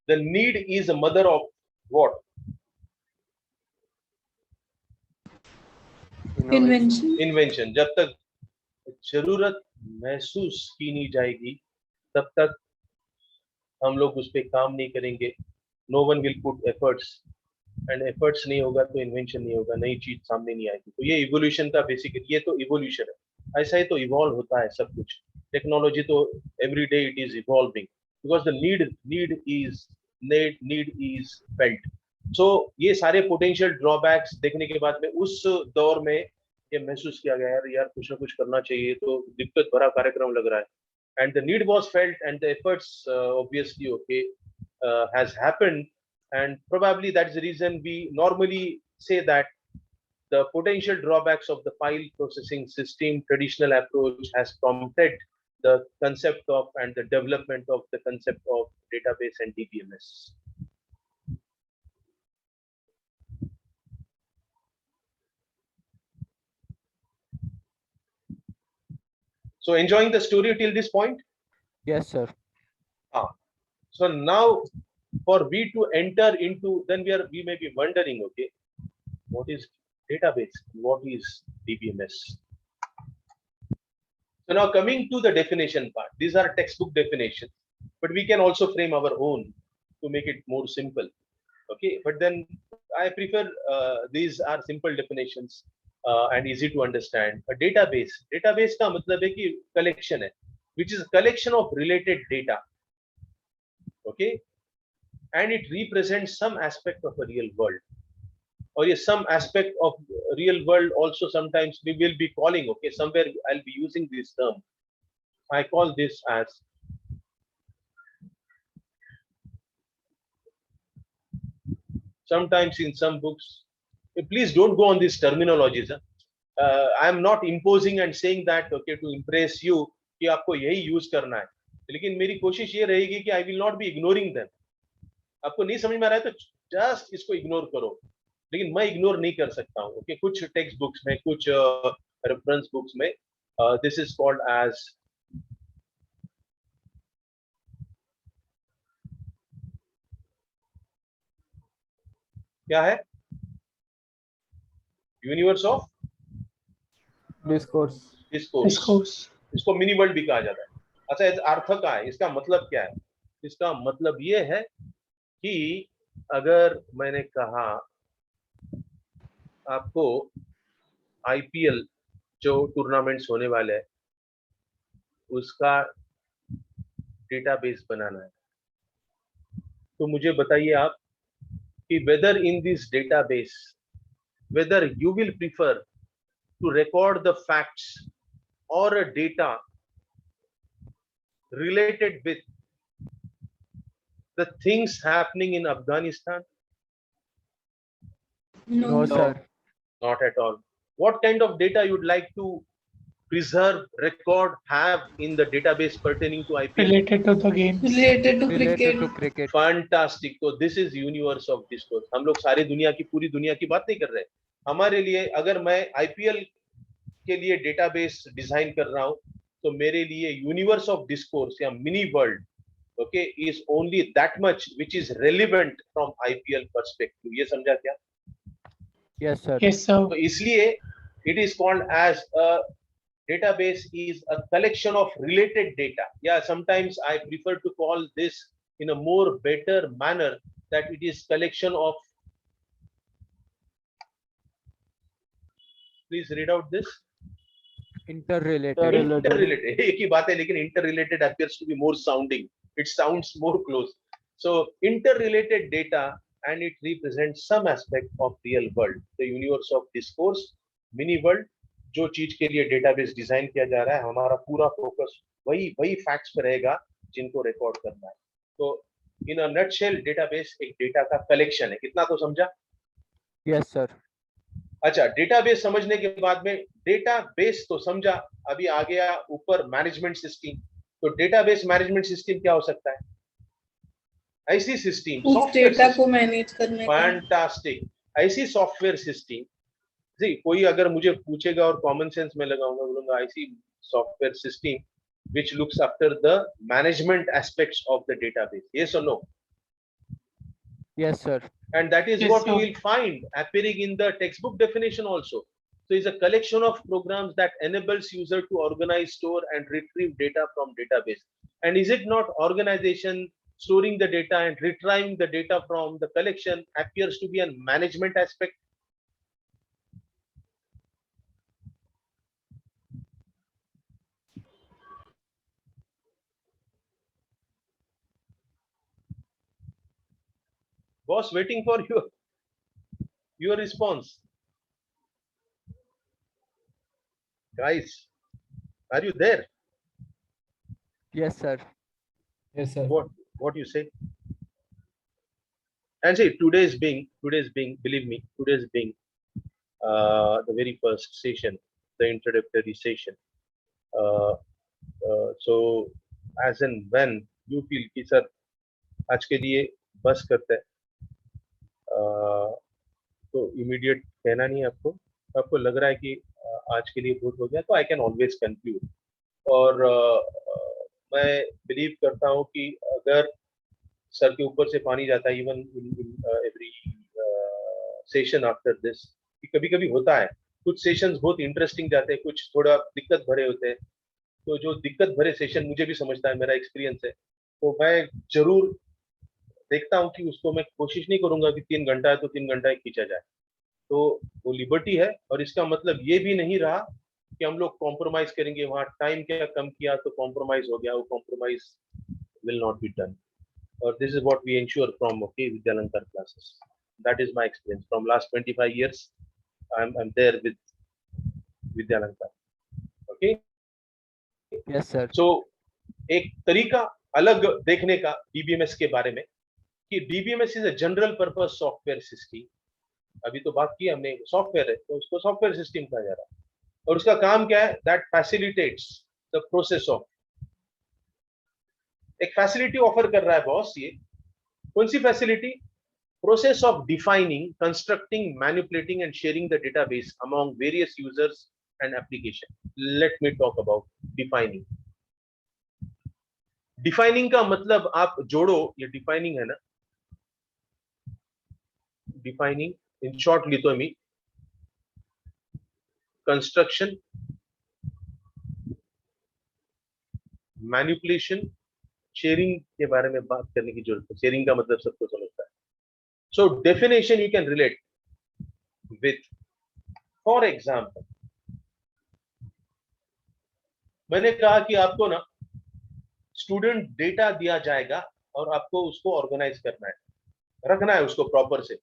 the need is a mother of what? Invention. Invention. जब तक जरूरत महसूस की नहीं जाएगी तब तक हम लोग उस पे काम नहीं करेंगे. No one will put efforts and efforts नहीं होगा तो invention नहीं होगा, नई चीज सामने नहीं आएगी. तो ये evolution का basic, ये तो evolution है. ऐसा ही तो evolve होता है सब कुछ. Technology तो every day it is evolving because the need is felt. So ये सारे potential drawbacks देखने के बाद में उस दौर में ये महसूस किया गया यार कुछ ना कुछ करना चाहिए, तो दिक्कत भरा कार्यक्रम लग रहा है. And the need was felt and the efforts obviously has happened, and probably that's the reason we normally say that the potential drawbacks of the file processing system traditional approach has prompted the concept of and the development of the concept of database and DBMS. So enjoying the story till this point? Yes, sir. So now for we to enter into, then we may be wondering, okay, what is database? What is DBMS? So now coming to the definition part, these are textbook definitions, but we can also frame our own to make it more simple. Okay, but then I prefer these are simple definitions and easy to understand. A database का मतलब है कि collection है, which is a collection of related data. Okay, and it represents some aspect of a real world. Or yes, some aspect of real world also sometimes we will be calling, okay, somewhere I'll be using this term. I call this as sometimes in some books, please don't go on these terminologies. I am not imposing and saying that okay to impress you कि आपको यही use करना है, लेकिन मेरी कोशिश ये रहेगी कि I will not be ignoring them. आपको नहीं समझ में आ रहा है तो जस्ट इसको इग्नोर करो, लेकिन मैं इग्नोर नहीं कर सकता हूँ. ओके, कुछ टेक्स्ट बुक्स में, कुछ रेफरेंस बुक्स में दिस इज कॉल्ड एज क्या है, यूनिवर्स ऑफ डिस्कोर्स. इसको मिनी वर्ल्ड भी कहा जाता है. अच्छा, इस अर्थ का है, इसका मतलब क्या है? इसका मतलब ये है कि अगर मैंने कहा आपको आईपीएल जो टूर्नामेंट्स होने वाले हैं उसका डेटाबेस बनाना है, तो मुझे बताइए आप कि whether in this database whether you will prefer to record the facts और a data related with the things happening in Afghanistan? No. No, sir. Not at all. What kind of data you'd like to preserve, record, have in the database pertaining to IPL? Related to the game. Related to Related to cricket. cricket. Fantastic. तो this is universe of discourse. हम लोग सारी दुनिया की पूरी दुनिया की बात नहीं कर रहे. हमारे लिए अगर मैं IPL के लिए डेटाबेस डिजाइन कर रहा हूं तो मेरे लिए यूनिवर्स ऑफ डिस्कोर्स या mini world okay is only that much which is relevant from IPL perspective. ये समझा क्या? Yes, sir. Yes, sir. तो इसलिए it is called as a database is a collection of related data. Yeah, sometimes I prefer to call this in a more better manner that it is collection of. Please read out this. Interrelated. Interrelated. एक ही बात है लेकिन interrelated appears to be more sounding. It sounds more close. So interrelated data and it represents some aspect of real world. The universe of discourse, mini world. जो चीज के लिए database design किया जा रहा है हमारा पूरा फोकस वही फैक्ट्स पे रहेगा जिनको रिकॉर्ड करना है. तो इन अ नटशेल डेटाबेस एक डेटा का कलेक्शन है. कितना तो समझा? Yes, sir. अच्छा, डेटाबेस समझने के बाद में डेटाबेस तो समझा. अभी आ गया ऊपर मैनेजमेंट सिस्टम. तो डेटाबेस मैनेजमेंट सिस्टम क्या हो सकता है? ऐसी सिस्टम उस डेटा को मैनेज करने का. फैंटास्टिक. ऐसी सॉफ्टवेयर सिस्टम. जी, कोई अगर मुझे पूछेगा और कॉमन सेंस में लगाऊंगा, बोलूंगा ऐसी software system which looks after the management aspects of the database. Yes or no? Yes, sir. And that is Yes, what you sir. will find appearing in the textbook definition also. So it's a collection of programs that enables user to organize, store and retrieve data from database. And is it not organization, storing the data and retrieving the data from the collection appears to be a management aspect? Boss, waiting for your response. Guys, are you there? Yes, sir. Yes, sir. What you say? And say today's being, believe me, today's being the very first session, the introductory session. So as and when you feel कि sir आज के लिए बस करते हैं, तो immediate कहना नहीं है आपको लग रहा है कि आज के लिए बहुत हो गया, तो आई कैन ऑलवेज कंक्लूड. और मैं बिलीव करता हूँ कि अगर सर के ऊपर से पानी जाता है even in every session after this, कभी कभी होता है कुछ सेशंस बहुत इंटरेस्टिंग जाते हैं, कुछ थोड़ा दिक्कत भरे होते हैं. तो जो दिक्कत भरे सेशन मुझे भी समझता है, मेरा एक्सपीरियंस है, तो मैं जरूर देखता हूं कि उसको मैं कोशिश नहीं करूंगा कि 3 घंटा है तो 3 घंटा ही खींचा जाए. तो वो लिबर्टी है और इसका मतलब ये भी नहीं रहा कि हम लोग कॉम्प्रोमाइज करेंगे. वहां टाइम क्या कम किया तो कॉम्प्रोमाइज हो गया, वो compromise will not be done. और this is what we ensure from Vidyalankar classes. That is my experience from last 25 years. I'm there with Vidyalankar. Okay. Yes, sir. So एक तरीका अलग देखने का डीबीएमएस के बारे में कि DBMS is a general purpose software system. अभी तो बात की हमने, सॉफ्टवेयर है तो उसको सॉफ्टवेयर सिस्टम कहा जा रहा है. और उसका काम क्या है? That facilitates the process of, एक फैसिलिटी ऑफर कर रहा है बॉस. ये कौन सी facility? Process of defining, constructing, manipulating and sharing the database among various users and application. Let me talk about defining. Defining का मतलब आप जोड़ो, ये डिफाइनिंग है ना, डिफाइनिंग इन शॉर्ट लिथोमी, कंस्ट्रक्शन, मैनिपुलेशन, शेयरिंग के बारे में बात करने की जरूरत है. शेयरिंग का मतलब सबको समझता है. So definition you can relate with, for example मैंने कहा कि आपको ना स्टूडेंट डेटा दिया जाएगा और आपको उसको ऑर्गेनाइज करना है, रखना है उसको प्रॉपर से.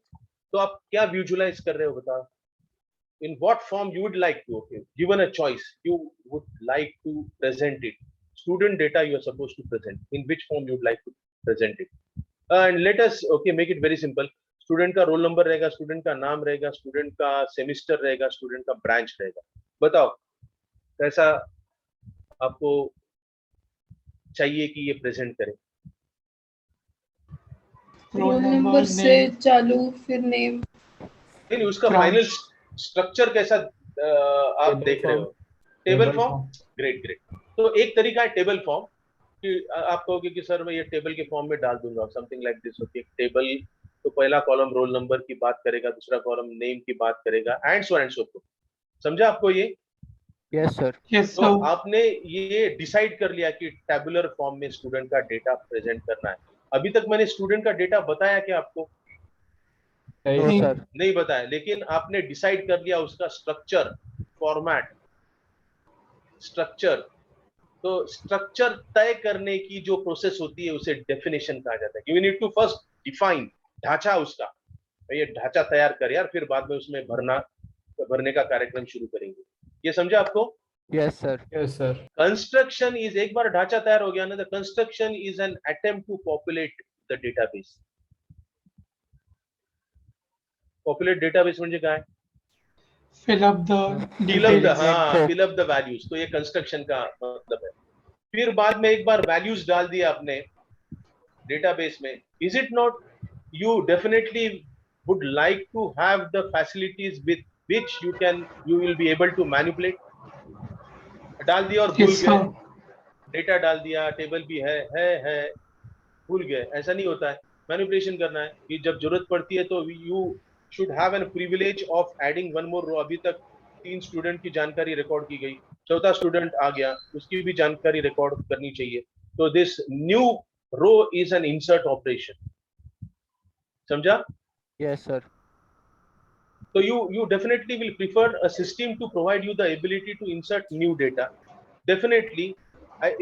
तो आप क्या विजुअलाइज कर रहे हो बताओ? In what form you would like to, given a choice you would like to present it. Student data you are supposed to present, in which form you would like to present it. And let us make it very simple. Student का roll number रहेगा, student का नाम रहेगा, student का semester रहेगा, student का branch रहेगा। बताओ कैसा आपको चाहिए कि ये प्रेजेंट करें? रोल नंबर से name, चालू, फिर नेम। नहीं, उसका Branch. फाइनल स्ट्रक्चर कैसा आप Table देख रहे form. हो? Table Table form, form. Great great. तो एक तरीका है टेबल फॉर्म कि आप कहोगे कि सर मैं ये टेबल के फॉर्म में डाल दूंगा, समथिंग लाइक दिस होती है टेबल। तो पहला कॉलम रोल नंबर की बात करेगा, दूसरा कॉलम नेम की बात करेगा, एंड सो फोर्थ। समझा आपको ये? Yes, sir. yes, तो sir. आपने ये डिसाइड कर लिया कि टेबुलर फॉर्म में स्टूडेंट का डेटा प्रेजेंट करना है। अभी तक मैंने स्टूडेंट का डेटा बताया क्या आपको? No, नहीं नहीं। sir. नहीं बताया, लेकिन आपने डिसाइड कर लिया उसका स्ट्रक्चर, फॉर्मेट, स्ट्रक्चर। तो स्ट्रक्चर तय करने की जो प्रोसेस होती है उसे डेफिनेशन कहा जाता है। You need to first define ढांचा उसका, ये ढांचा तैयार कर यार, फिर बाद में उसमें भरने का कार्यक्रम शुरू करेंगे। ये समझा आपको? Yes, sir. yes sir. Construction is, एक बार ढांचा तैयार हो गया ना, the construction is an attempt to populate the database. Populate database म्हणजे काय? Fill up the fill up the, details. हाँ, फिल अप द वैल्यूज। तो ये कंस्ट्रक्शन का मतलब है। फिर बाद में एक बार वैल्यूज डाल दिया आपने डेटाबेस में, is it not you definitely would like to have the facilities with which you will be able to manipulate? डाल दिया और भूल Yes, गए, sir. डेटा डाल दिया, टेबल भी है, भूल गए। ऐसा नहीं होता है, मैनिपुलेशन करना है कि जब जरूरत पड़ती है तो you should have an privilege of adding one more row. अभी तक 3 स्टूडेंट की जानकारी रिकॉर्ड की गई, चौथा स्टूडेंट आ गया, उसकी भी जानकारी रिकॉर्ड करनी चाहिए। तो this new row is an insert operation. समझा? Yes, sir. So you definitely will prefer a system to provide you the ability to insert new data. Definitely,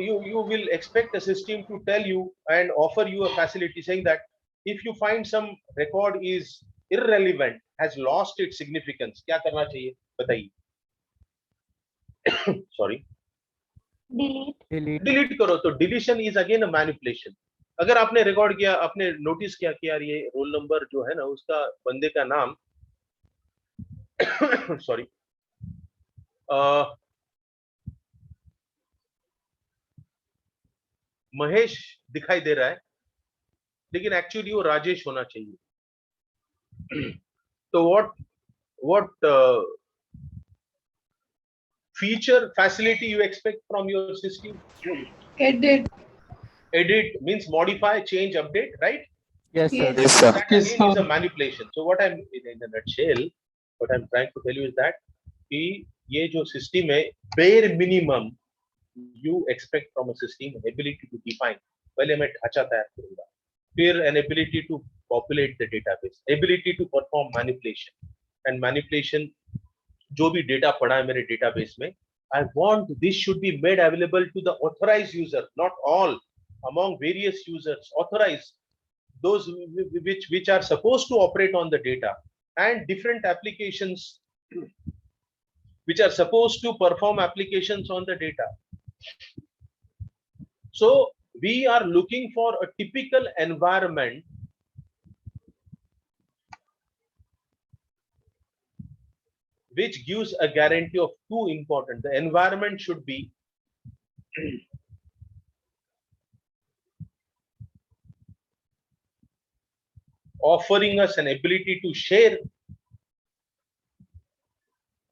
you will expect a system to tell you and offer you a facility saying that if you find some record is irrelevant, has lost its significance, क्या करना चाहिए बताइए? Sorry, Delete. Delete करो। तो deletion is again a manipulation. अगर आपने record किया, आपने नोटिस किया कि यार ये रोल नंबर जो है ना, उसका बंदे का नाम सॉरी महेश दिखाई दे रहा है, लेकिन एक्चुअली वो राजेश होना चाहिए। तो what feature facility you expect from your system? Edit. Edit means modify, change, update, right? Yes, sir. Yes. Yes, sir. That Yes, again is sir. a manipulation. So what I'm in a nutshell, what I'm trying to tell you is that कि ये जो system है, bare minimum you expect from a system ability to define। पहले मैं ढांचा तैयार करूंगा, फिर an ability to populate the database, ability to perform manipulation, and manipulation जो भी डेटा पड़ा है मेरे डेटाबेस में, I want this should be made available to the authorized user, not all, among various users, authorized, those which are supposed to operate on the data, and different applications which are supposed to perform applications on the data. So we are looking for a typical environment which gives a guarantee of two important. The environment should be offering us an ability to share,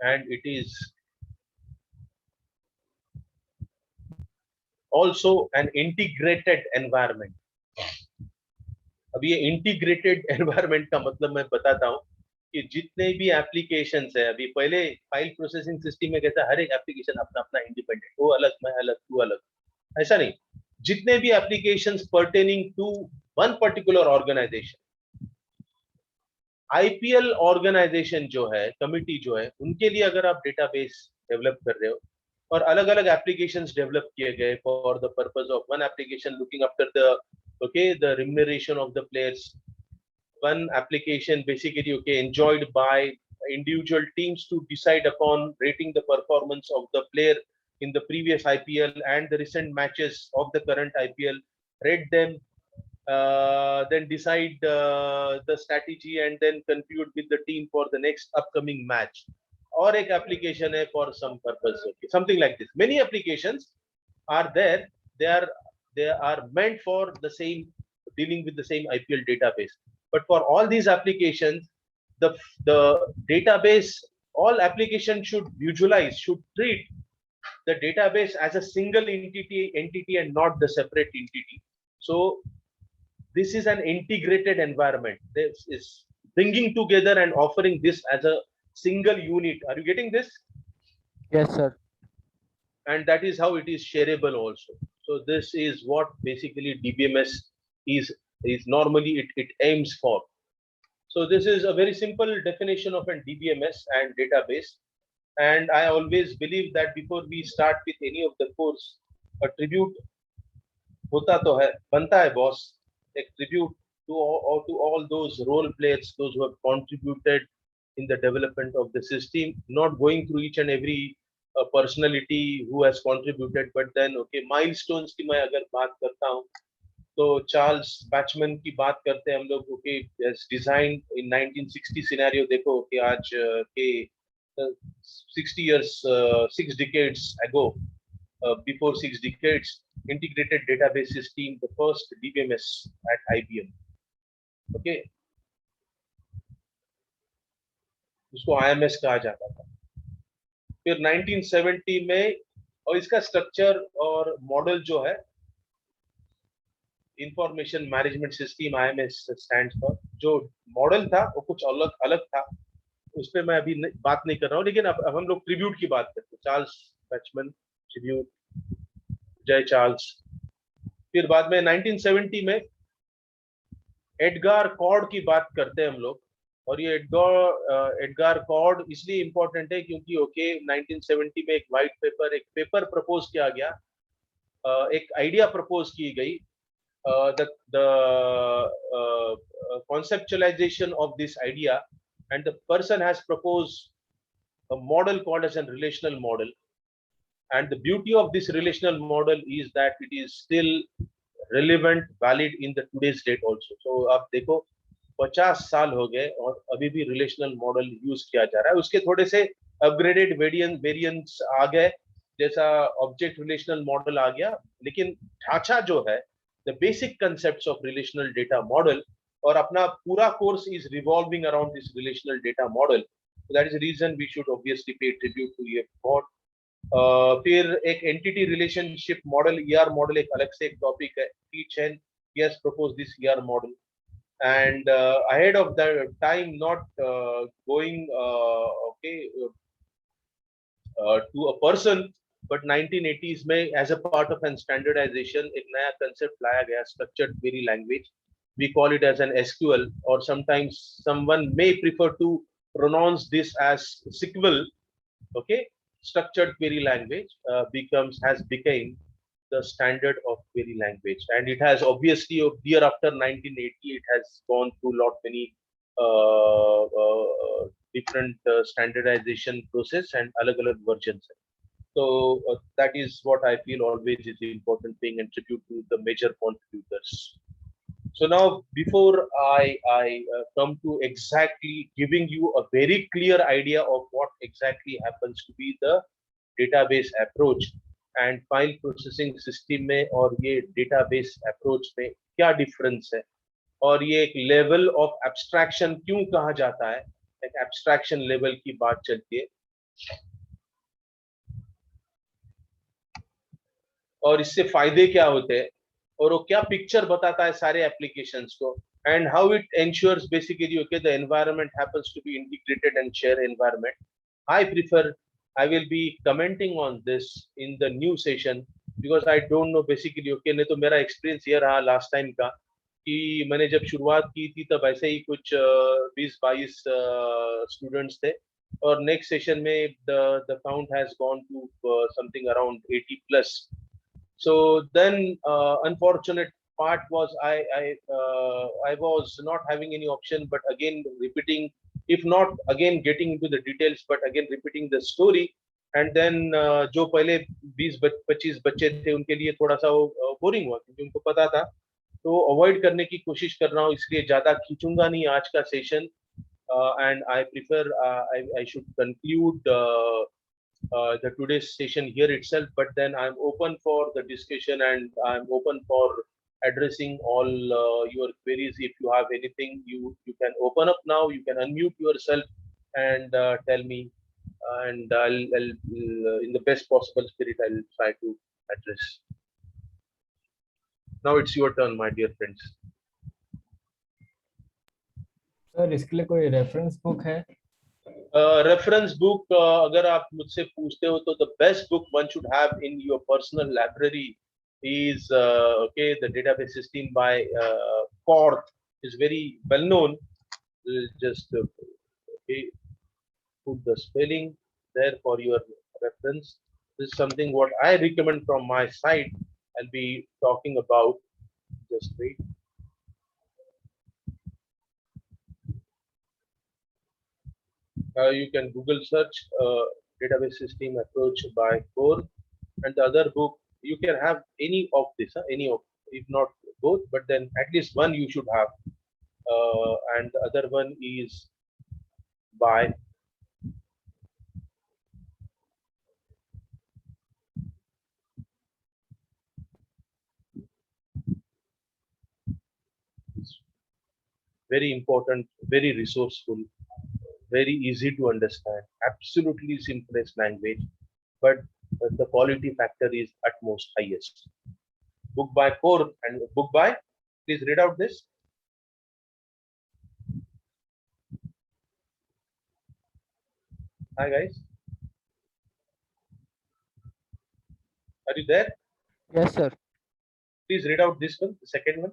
and it is also an integrated environment. अब ये integrated environment का मतलब मैं बताता हूँ कि जितने भी एप्लीकेशंस है, अभी पहले फाइल प्रोसेसिंग सिस्टम में कहता है हर एक एप्लीकेशन अपना अपना इंडिपेंडेंट, वो अलग, मैं अलग, तू अलग, ऐसा नहीं। जितने भी applications pertaining to one particular organisation, IPL organisation जो है, कमिटी जो है, उनके लिए अगर आप डेटाबेस डेवलप कर रहे हो और अलग अलग एप्लीकेशंस डेवलप किए गए for the purpose of one application looking after the remuneration of the players, one application basically enjoyed by individual teams to decide upon rating the performance of the player in the previous IPL and the recent matches of the current IPL, rate them then decide the strategy and then conclude with the team for the next upcoming match. Or एक application है for some purpose, okay, something like this. Many applications are there. They are meant for the same, dealing with the same IPL database. But for all these applications, the database, all applications should visualize, should treat the database as a single entity and not the separate entity. So this is an integrated environment. This is bringing together and offering this as a single unit. Are you getting this? Yes, sir. And that is how it is shareable also. So this is what basically DBMS is normally it aims for. So this is a very simple definition of a DBMS and database. And I always believe that before we start with any of the course, a tribute hota to hai, banta hai boss, a tribute to all those role players, those who have contributed in the development of the system, not going through each and every personality who has contributed, but then okay, milestones की मैं अगर बात करता हूँ, तो Charles बैचमैन की बात करते हैं हम लोग, ओके, डिजाइन इन 1960 सिनेरियो देखो कि आज के 60 years, 6 decades ago, before 6 decades, integrated database system, the first DBMS at IBM, okay, उसको IMS कहा जाता था. फिर 1970 में, और इसका स्ट्रक्चर और मॉडल जो है, information management system IMS stand for, जो मॉडल था वो कुछ अलग था, उस पर मैं अभी बात नहीं कर रहा हूँ. लेकिन अब हम लोग ट्रिब्यूट की बात करते हैं. चार्ल्स बैचमैन ट्रिब्यूट, जय चार्ल्स. फिर बाद में 1970 में एडगार कॉर्ड की बात करते हैं हम लोग. और ये एडगार कॉर्ड इसलिए इंपॉर्टेंट है क्योंकि ओके 1970 में एक पेपर प्रपोज किया गया, एक आइडिया प्रपोज की गई. The conceptualization of this idea, and the person has proposed a model called as a relational model. And the beauty of this relational model is that it is still relevant, valid in the today's date also. So आप देखो 50 साल हो गए और अभी भी relational model use किया जा रहा है. उसके थोड़े से upgraded variants आ गए, जैसा object relational model आ गया, लेकिन ढांचा जो है, the basic concepts of relational data model, और अपना पूरा course is revolving around this relational data model. So that is the reason we should obviously pay tribute to EF Kord. फिर एक entity relationship model, ER model एक अलग से एक topic है. T. Chen, he has proposed this ER model. And ahead of the time, not going to a person, but 1980s में as a part of an standardization एक नया concept लाया गया, structured query language. We call it as an SQL, or sometimes someone may prefer to pronounce this as SQL. Okay, structured query language has become the standard of query language, and it has obviously year after 1980 it has gone through lot many different standardization process and alag versions. So that is what I feel always is the important thing, and tribute to the major contributors. So now, before I come to exactly giving you a very clear idea of what exactly happens to be the database approach and file processing system में और ये database approach में क्या difference है, और ये एक level of abstraction क्यों कहा जाता है, एक abstraction level की बात चलती है, और इससे फायदे क्या होते हैं, और वो क्या पिक्चर बताता है सारे एप्लीकेशंस को, and how it ensures basically okay the environment happens to be integrated and share environment. I will be commenting on this in the new session because I don't know basically okay, नहीं तो मेरा experience ये रहा last time का कि मैंने जब शुरुआत की थी तब ऐसे ही कुछ 20-22 स्टूडेंट्स थे, और next session में the count has gone to something around 80 plus. So then unfortunate part was I was not having any option but again repeating, if not again getting into the details, but again repeating the story. And then जो पहले 20-25 बच्चे थे उनके लिए थोड़ा सा वो boring हुआ क्योंकि उनको पता था तो अवॉइड करने की कोशिश कर रहा हूँ, इसलिए ज्यादा खींचूंगा नहीं आज का session. And I prefer I should conclude the today's session here itself, but then I'm open for the discussion and I'm open for addressing all your queries. If you have anything, you can open up now, you can unmute yourself and tell me, and I'll in the best possible spirit I'll try to address. Now it's your turn, my dear friends. Sir इसके लिए कोई reference book है? Reference book, अगर आप मुझसे पूछते हो तो the best book one should have in your personal library is okay, the database system by Korth is very well known. Just okay, put the spelling there for your reference. This is something what I recommend from my side. I'll be talking about. Just wait. You can Google search database system approach by Core, and the other book you can have any of this, any of, if not both, but then at least one you should have, and the other one is by very important, very resourceful, very easy to understand, absolutely simplest language, but the quality factor is at most highest. Book by Core and book by, please read out this. Hi guys. Are you there? Yes, sir. Please read out this one, the second one.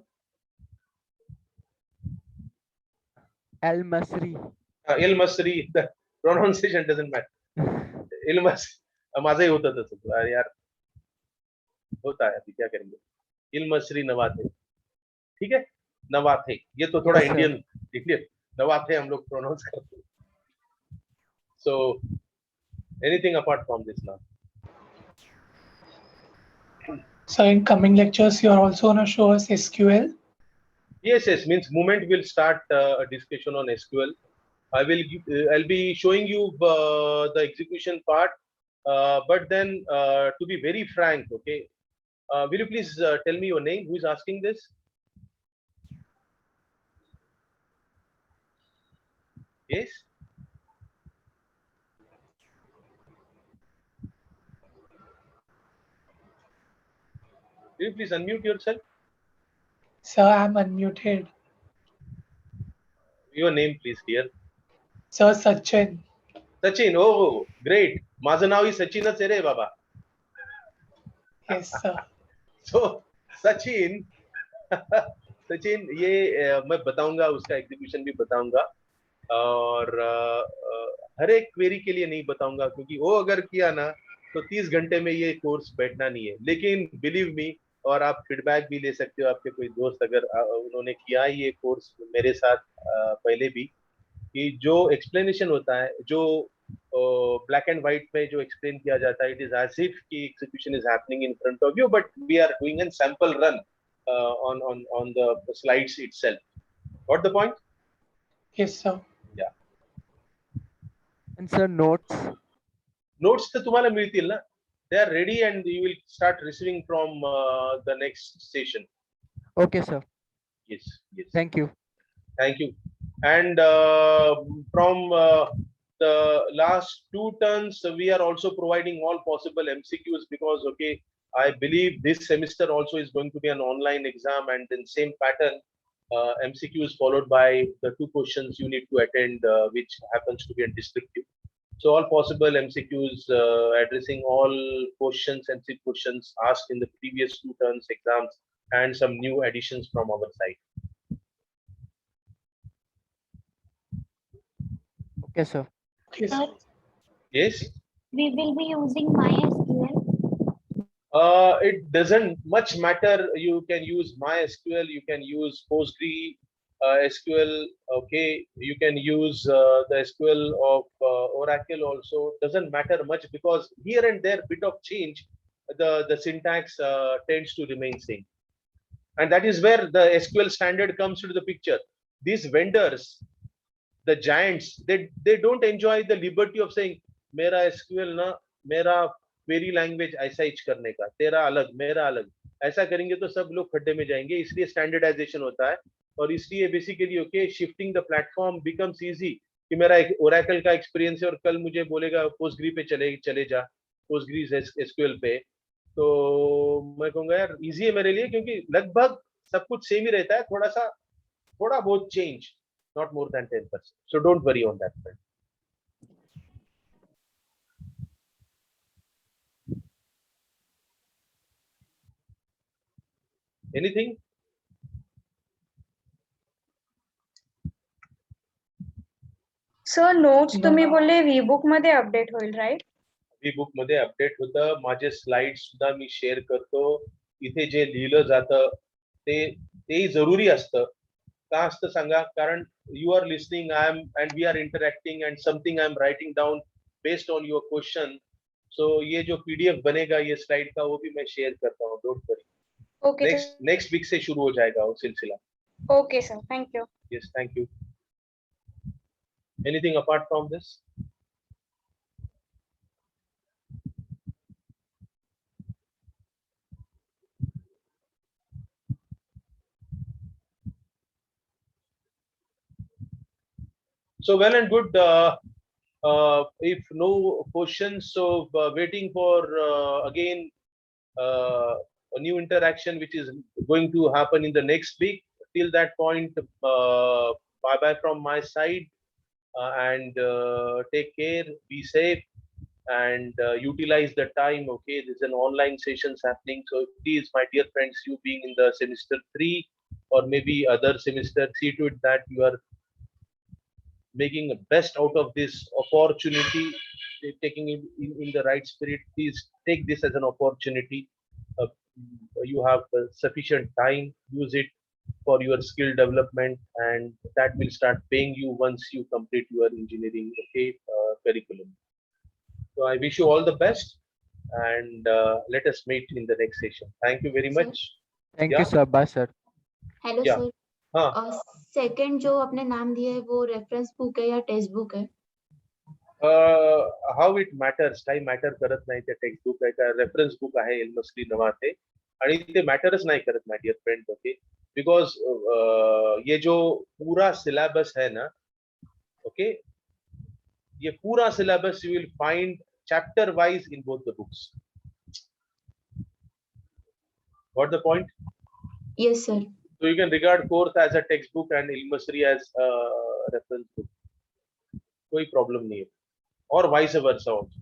Al Masri. Il Masri, the pronunciation doesn't matter. Il Masri, माझाही होता तसं. अरे यार, होता है, अभी क्या करेंगे? Il Masri नवाथे, ठीक है? नवाथे, ये तो थोड़ा Yes, sir. इंडियन नवाथे हम लोग प्रोनाउंस करते हैं. So, anything apart from this now? So in coming lectures, you are also going to show us SQL. Yes, means moment will start a discussion on SQL. I'll be showing you the execution part, but then to be very frank, okay, will you please tell me your name? Who is asking this? Yes. Will you please unmute yourself? Sir, I'm unmuted. Your name, please, dear. Sir, Sachin. Sachin. Oh, great. माझं नाव ही सचिनच आहे रे बाबा. Yes, sir. So, Sachin, Sachin ये मैं बताऊंगा, उसका execution भी बताऊंगा, और हर एक क्वेरी के लिए नहीं बताऊंगा, क्योंकि वो अगर किया ना तो 30 घंटे में ये कोर्स बैठना नहीं है. लेकिन बिलीव मी, और आप फीडबैक भी ले सकते हो आपके कोई दोस्त अगर उन्होंने किया ये कोर्स मेरे साथ पहले भी, कि जो एक्सप्लेनेशन होता है, जो ब्लैक एंड व्हाइट में जो एक्सप्लेन किया जाता है, इट इज एज इफ की execution is happening in front of you, but we are doing an sample run on the slides itself. Got the point? Yes, sir. Yeah. And sir, notes. Notes तर तुम्हाला मिळतील ना. They are ready and you will start receiving from the next session. Okay, sir. Yes. Thank you. Thank you. And from the last 2 turns, we are also providing all possible MCQs, because okay, I believe this semester also is going to be an online exam, and then same pattern, MCQs followed by the 2 questions you need to attend, which happens to be a descriptive. So all possible MCQs addressing all questions and questions asked in the previous 2 turns exams, and some new additions from our side. Okay, sir. Yes, sir. Yes. We will be using MySQL. It doesn't much matter. You can use MySQL, you can use PostgreSQL, okay, you can use the SQL of Oracle also. Doesn't matter much, because here and there bit of change, the syntax tends to remain same. And that is where the SQL standard comes into the picture. These vendors, the giants, they don't enjoy the liberty of saying, मेरा SQL ना, मेरा query language ऐसा ही करने का, तेरा अलग, मेरा अलग. ऐसा करेंगे तो सब लोग खड्डे में जाएंगे, इसलिए स्टैंडर्डाइजेशन होता है. और इसलिए basically okay shifting the platform becomes easy कि मेरा एक ओरेकल का एक्सपीरियंस है और कल मुझे बोलेगा पोस्टग्री पे चले जा, पोस्टग्री एसक्यूएल पे, तो मैं कहूंगा यार इजी है मेरे लिए क्योंकि लगभग सब कुछ सेम ही रहता है, थोड़ा बहुत change, not more than 10%. So don't worry on that front. Anything? Sir notes तुम्ही बोलले वीबुक मध्ये अपडेट होईल राईट? बुक मध्ये अपडेट होतं, माझे स्लाइड सुद्धा मी शेअर करतो. इथे जे लिहिलं जातं ते जरुरी असतं. का असतं सांगा, कारण you are listening, I am and we are interacting and something I am writing down based on your question. So ये जो पीडीएफ बनेगा ये स्लाइड का, वो भी मैं शेयर करता हूँ, don't worry. Okay next week से शुरू हो जाएगा वो सिलसिला. Okay sir, thank you. Yes, thank you. Anything apart from this? So well and good. If no questions, so waiting for again a new interaction which is going to happen in the next week. Till that point, bye bye from my side, and take care, be safe, and utilize the time. Okay, there's an online sessions happening, so please, my dear friends, you being in the semester 3 or maybe other semester, see to it that you are making the best out of this opportunity, taking it in the right spirit. Please take this as an opportunity. You have sufficient time, use it for your skill development, and that will start paying you once you complete your engineering curriculum. So I wish you all the best, and let us meet in the next session. Thank you very Sir. much. Thank Yeah. you, sir. Bye, sir. Hello Yeah. Sir, हाँ. Second जो आपने नाम दिया है वो reference book है या text book है? How it matters, काही मॅटर करत नाही. ते टेक्स्ट बुक आहे का रेफरन्स बुक आहे एलमस्ली नवाते, आणि ते मॅटरच नाही करत my dear friend. Okay, because ये जो पूरा सिलेबस है ना, ओके, ये पूरा syllabus you will find chapter wise in both the books. Got the point? Yes sir. So you can regard course as a textbook and Ilmasri as a reference book. कोई problem नहीं है. Or vice versa also.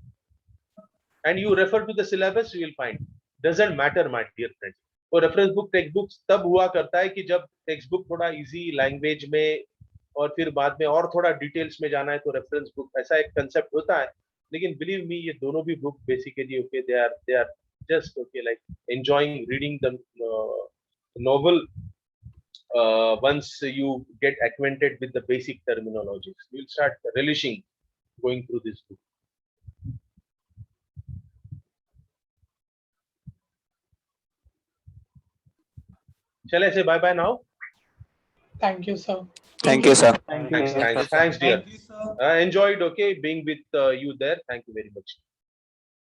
And you refer to the syllabus, you will find. Doesn't matter, my dear friends. तो reference book, textbook तब हुआ करता है कि जब textbook थोड़ा easy language में और फिर बाद में और थोड़ा details में जाना है तो reference book, ऐसा एक concept होता है. लेकिन believe me, ये दोनों भी book basically okay, they are just okay, like enjoying reading the novel. Once you get acquainted with the basic terminologies, you'll start relishing going through this book. Shall I say bye bye now? Thank you, sir. Thank you, sir. Thanks, dear. Enjoyed, okay, being with you there. Thank you very much.